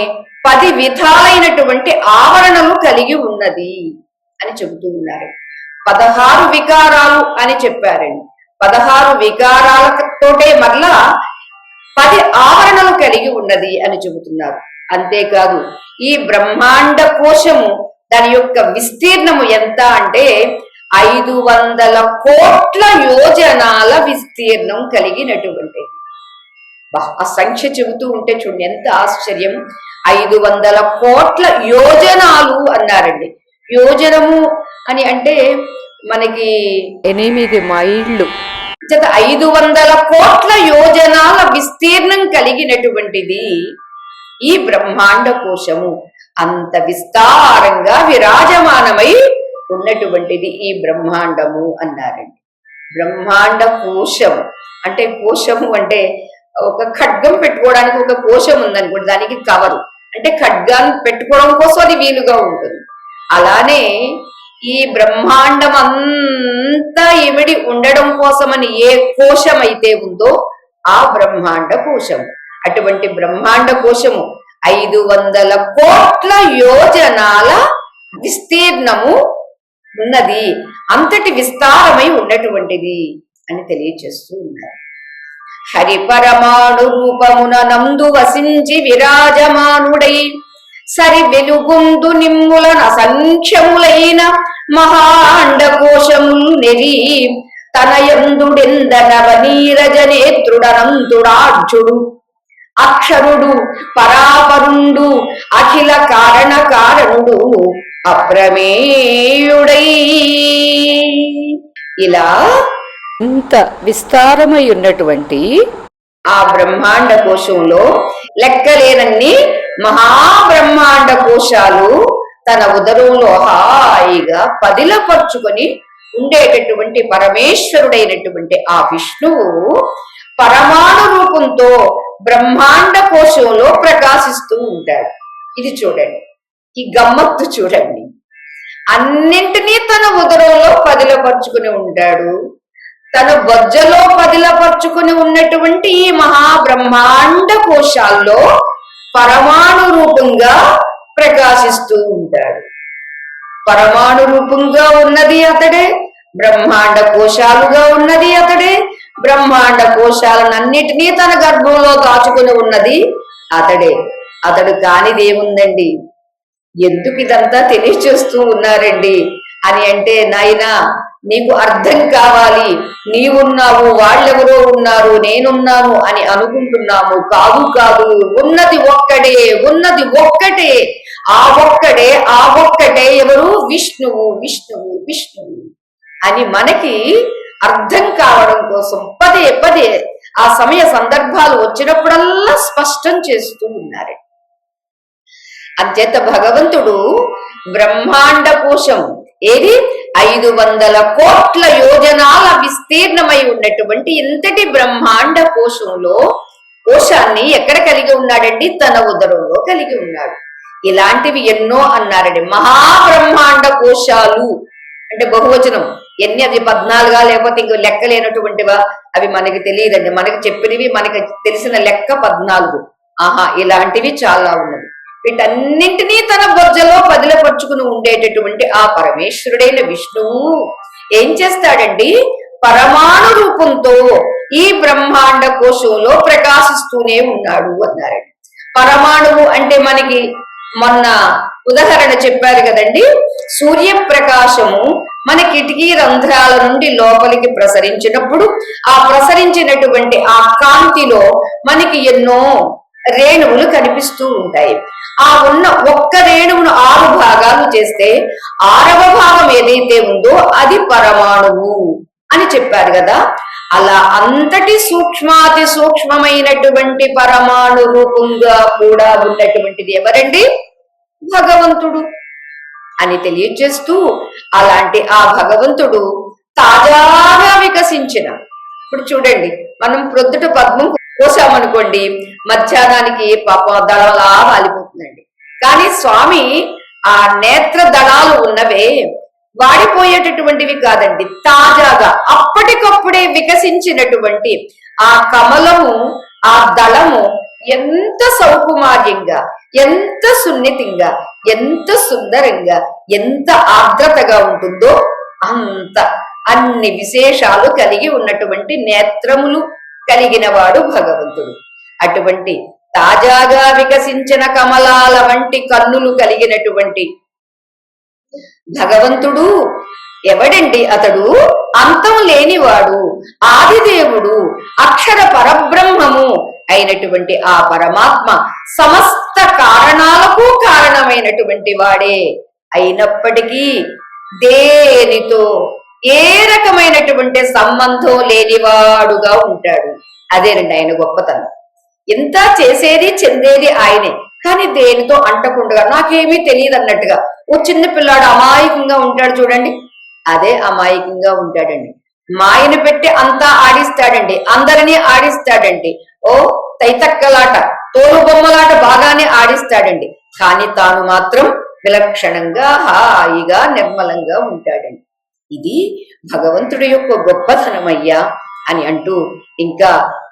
10 విధాలైనటువంటి ఆవరణలు కలిగి ఉన్నది అని చెబుతూ ఉన్నారు. 16 వికారాలు అని చెప్పారండి. 16 వికారాలతోటే మరలా 10 ఆవరణలు కలిగి ఉన్నది అని చెబుతున్నారు. అంతేకాదు ఈ బ్రహ్మాండ కోశము దాని యొక్క విస్తీర్ణము ఎంత అంటే 500 కోట్ల యోజనాల విస్తీర్ణం కలిగినటువంటిది. ఆ సంఖ్య చెబుతూ ఉంటే చూడండి ఎంత ఆశ్చర్యం. 500 కోట్ల యోజనాలు అన్నారండి. యోజనము అని అంటే మనకి 8 మైళ్ళు. 500 కోట్ల యోజనాల విస్తీర్ణం కలిగినటువంటిది ఈ బ్రహ్మాండ కోశము. అంత విస్తారంగా విరాజమానమై ఉన్నటువంటిది ఈ బ్రహ్మాండము అన్నారండి. బ్రహ్మాండ కోశము అంటే, కోశము అంటే ఒక ఖడ్గం పెట్టుకోవడానికి ఒక కోశం ఉందనుకోండి, దానికి కవరు అంటే ఖడ్గాన్ని పెట్టుకోవడం కోసం అది వీలుగా ఉంటుంది. అలానే ఈ బ్రహ్మాండం అంతా ఇమిడి ఉండడం కోసమని ఏ కోశం అయితే ఉందో ఆ బ్రహ్మాండ కోశము. అటువంటి బ్రహ్మాండ కోశము 500 కోట్ల యోజనాల విస్తీర్ణము ఉన్నది. అంతటి విస్తారమై ఉన్నటువంటిది అని తెలియచేస్తూ ఉన్నారు. హరి పరమాణు రూపమున నందు వసించి విరాజమానుడై సరి వెలుగుందు నిమ్ములన అసంఖ్యములైన మహాండ కోశములు నెరి తనయందుడెందనవ నీరజనేత్రుడనంతుడాక్షుడు అక్షరుడు పరాపరుండు అఖిల కారణ కారణుడు అప్రమేయుడై. ఇలా ఇంత విస్తారమై ఉన్నటువంటి ఆ బ్రహ్మాండ కోశంలో లెక్కలేనన్ని మహాబ్రహ్మాండ కోశాలు తన ఉదరంలో హాయిగా పదిలపరుచుకొని ఉండేటటువంటి పరమేశ్వరుడైనటువంటి ఆ విష్ణువు పరమాణు రూపంతో బ్రహ్మాండ కోశంలో ప్రకాశిస్తూ ఉంటాడు. ఇది చూడండి, ఈ గమ్మత్తు చూడండి. అన్నింటినీ తన ఉదరంలో పదిలపరుచుకుని ఉంటాడు. తన బొజ్జలో పదిలపరుచుకుని ఉన్నటువంటి ఈ మహాబ్రహ్మాండ కోశాల్లో పరమాణు రూపంగా ప్రకాశిస్తూ ఉంటాడు. పరమాణు రూపంగా ఉన్నది అతడే, బ్రహ్మాండ కోశాలుగా ఉన్నది అతడే, బ్రహ్మాండ కోశాలన్నిటినీ తన గర్భంలో దాచుకుని ఉన్నది అతడే. అతడు కానిదేముందండి? ఎందుకు ఇదంతా తెలియచేస్తూ ఉన్నారండి అని అంటే, నాయనా నీకు అర్థం కావాలి, నీవున్నావు, వాళ్ళెవరో ఉన్నారు, నేనున్నాను అని అనుకుంటున్నాము. కాదు కాదు, ఉన్నది ఒక్కడే, ఉన్నది ఒక్కటే. ఆ ఒక్కటే ఎవరు? విష్ణువు, విష్ణువు, విష్ణువు అని మనకి అర్థం కావడం కోసం పదే పదే ఆ సమయ సందర్భాలు వచ్చినప్పుడల్లా స్పష్టం చేస్తూ ఉన్నారు. అంచేత భగవంతుడు బ్రహ్మాండ కోశం ఏది 500 కోట్ల యోజనాల విస్తీర్ణమై ఉన్నటువంటి ఇంతటి బ్రహ్మాండ కోశాన్ని ఎక్కడ కలిగి ఉన్నాడండి? తన ఉదరంలో కలిగి ఉన్నాడు. ఇలాంటివి ఎన్నో అన్నారండి. మహాబ్రహ్మాండ కోశాలు అంటే బహువచనం. ఎన్ని? అది 14 లేకపోతే ఇంకో లెక్క లేనటువంటివా? అవి మనకి తెలియదండి. మనకి చెప్పినవి మనకి తెలిసిన లెక్క 14. ఆహా, ఇలాంటివి చాలా ఉన్నవి. వీటన్నింటినీ తన బొజ్జలో పదిలపరుచుకుని ఉండేటటువంటి ఆ పరమేశ్వరుడైన విష్ణువు ఏం చేస్తాడండి? పరమాణు రూపంతో ఈ బ్రహ్మాండ కోశంలో ప్రకాశిస్తూనే ఉన్నాడు అన్నారండి. పరమాణువు అంటే మనకి మొన్న ఉదాహరణ చెప్పారు కదండి. సూర్యప్రకాశము మన కిటికీ రంధ్రాల నుండి లోపలికి ప్రసరించినప్పుడు ఆ ప్రసరించినటువంటి ఆ కాంతిలో మనకి ఎన్నో రేణువులు కనిపిస్తూ ఉంటాయి. ఆ ఉన్న ఒక్క రేణువును 6 భాగాలు చేస్తే 6వ భాగం ఏదైతే ఉందో అది పరమాణువు అని చెప్పారు కదా. అలా అంతటి సూక్ష్మాతి సూక్ష్మమైనటువంటి పరమాణు రూపంగా కూడా ఉన్నటువంటిది ఎవరండి? భగవంతుడు అని తెలియచేస్తూ, అలాంటి ఆ భగవంతుడు తాజాగా వికసించిన, ఇప్పుడు చూడండి, మనం ప్రొద్దుట పద్మం కోసామనుకోండి, మధ్యాహ్నానికి పాప దళలా వాలిపోతుందండి. కానీ స్వామి ఆ నేత్ర దళాలు ఉన్నవే వాడిపోయేటటువంటివి కాదండి, తాజాగా అప్పటికప్పుడే వికసించినటువంటి ఆ కమలము, ఆ దళము ఎంత సౌకుమార్యంగా, ఎంత సున్నితంగా, ఎంత సుందరంగా, ఎంత ఆర్ద్రతగా ఉంటుందో అంత అన్ని విశేషాలు కలిగి ఉన్నటువంటి నేత్రములు కలిగిన వాడు భగవంతుడు. అటువంటి తాజాగా వికసించిన కమలాల వంటి కన్నులు కలిగినటువంటి భగవంతుడు ఎవడండి? అతడు అంతం లేనివాడు, ఆదిదేవుడు, అక్షర పరబ్రహ్మము అయినటువంటి ఆ పరమాత్మ సమస్త కారణాలకు కారణమైనటువంటి వాడే అయినప్పటికీ దేనితో ఏ రకమైనటువంటి సంబంధం లేనివాడుగా ఉంటాడు. అదేనండి ఆయన గొప్పతనం. ఎంత చేసేది చెందేది ఆయనే, కానీ దేనితో అంటకుండా నాకేమీ తెలియదు అన్నట్టుగా ఓ చిన్న పిల్లాడు అమాయకంగా ఉంటాడు చూడండి, అదే అమాయకంగా ఉంటాడండి. మాయను పెట్టి అంతా ఆడిస్తాడండి, అందరినీ ఆడిస్తాడండి. ఓ తైతక్కలాట, తోలు బొమ్మలాట బాగానే ఆడిస్తాడండి. కానీ తాను మాత్రం విలక్షణంగా హాయిగా నిర్మలంగా ఉంటాడండి. ఇది భగవంతుడి యొక్క గొప్పతనమయ్యా అని అంటూ ఇంకా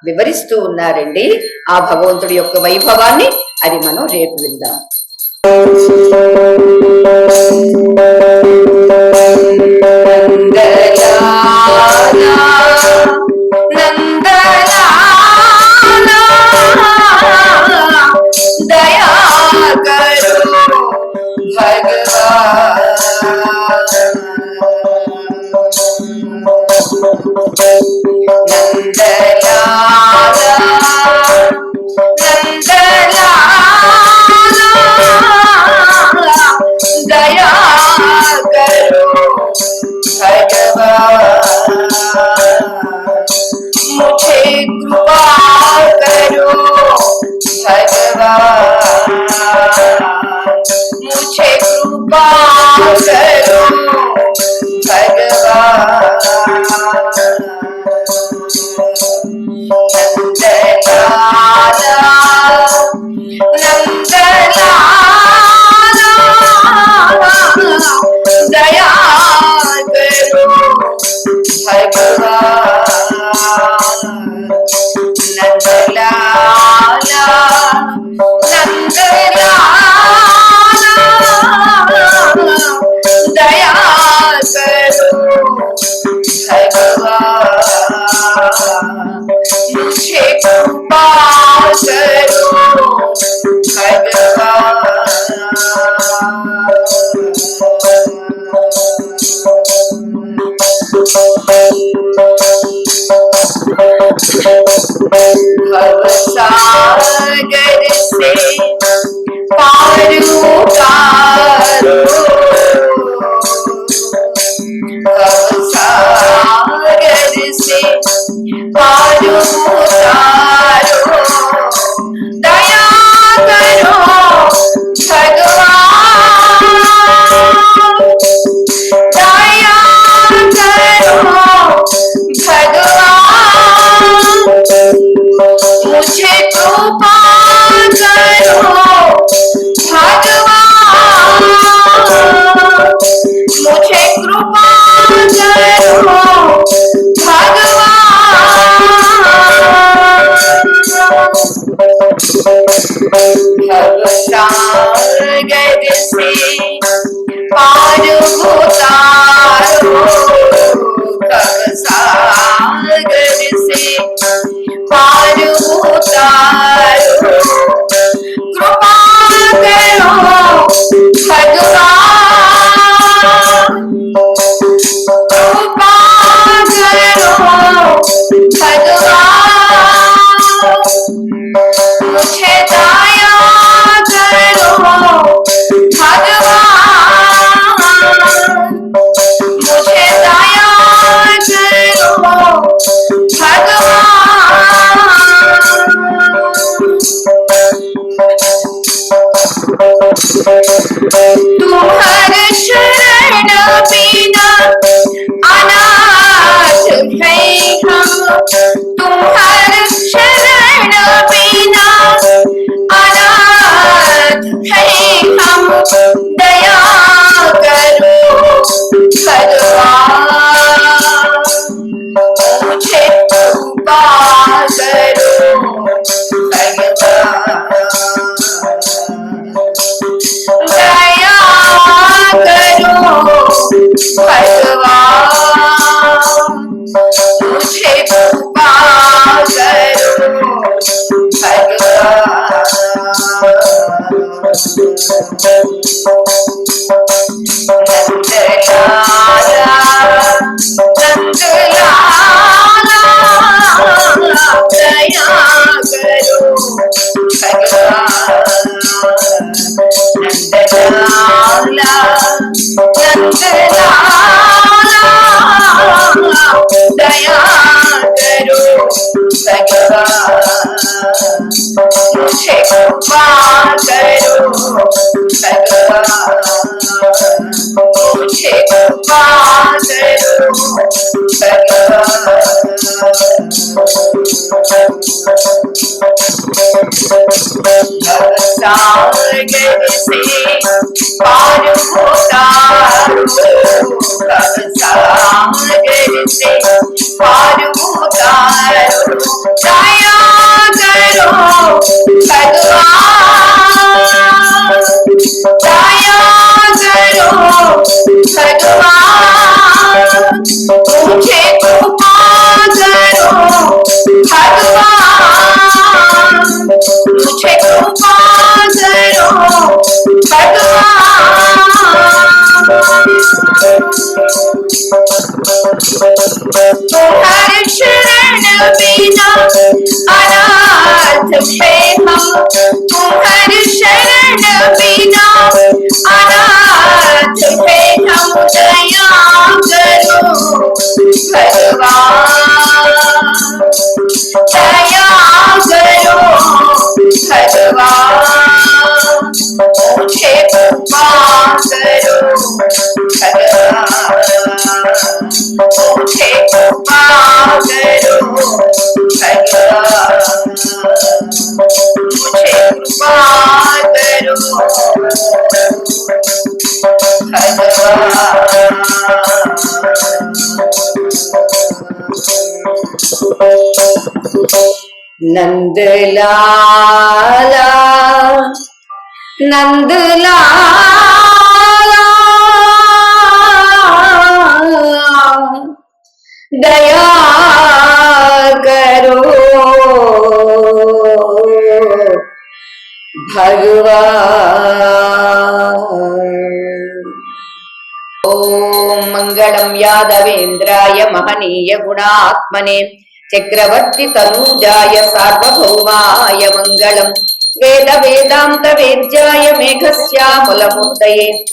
వివరిస్తూ ఉన్నారండి ఆ భగవంతుడి యొక్క వైభవాన్ని. అది మనం రేపు విందాం. దయా కరో భగవాన్, నందలాలా నందలాలా कृपा करो भगवान। नंदलाला दया करो भगवान। नंदलाला नंदलाला दया करो भगवान। मुझे कृपा करो भवसागर से पार उतारो। भवसागर से पार उतारो। दया करो भगवान। दया करो भगवान। मुझे कृपा करो भगवान। मुझे कृपा करो भगवान। भवसागर से पार उतारो। भवसागर से पार उतारो। कृपा करो भगवान। कृपा करो भगवान। मुझे दया करो भगवान। मुझे दया करो भगवान। तुम्हारे शरण बिना अनाथ है हम। तुम्हारे शरण बिना अनाथ है हम। दया करो भगवान। मुझे कृपा करो भगवान। दया करो भगवान। मुझे कृपा करो भगवान। नंदलाला नंदलाला दया करो भगवान। नंदलाला नंदलाला दया करो भगवान। मुझे कृपा करो भगवान। मुझे कृपा करो भगवान। भवसागर से पार उतारो। भवसागर से पार उतारो। दया करो भगवान। दया करो भगवान। मुझे कृपा करो भगवान। मुझे कृपा करो भगवान। तुम्हारे शरण बिना अनाथ है हम। तुम्हारे शरण बिना अनाथ है हम। दया करो भगवान। दया करो भगवान। मुझे कृपा करो मुझे कृपा करो भगवान, मुझे कृपा करो भगवान। नंदलाला नंदलाला दया करो भगवान। ओम मंगलम यादवेन्द्राय महनीय गुणात्मने चक्रवर्ती तनूजाय सार्वभौमाय मंगलम। वेद वेदांत वेद्याय मेघश्यामलमूर्तये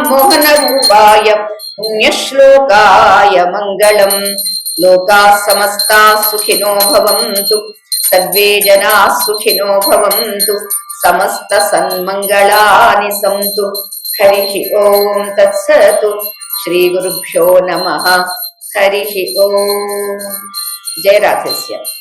मोहन रूपाय पुण्यश्लोकाय मंगलम। लोकाः समस्ताः सुखिनो भवन्तु, सर्वे जनाः सुखिनो भवन्तु, समस्त सन्मंगलानि सन्तु। हरिः ओम तत्सतु। श्री गुरुभ्यो नमः। हरिः ओम। जय राधेश्याम।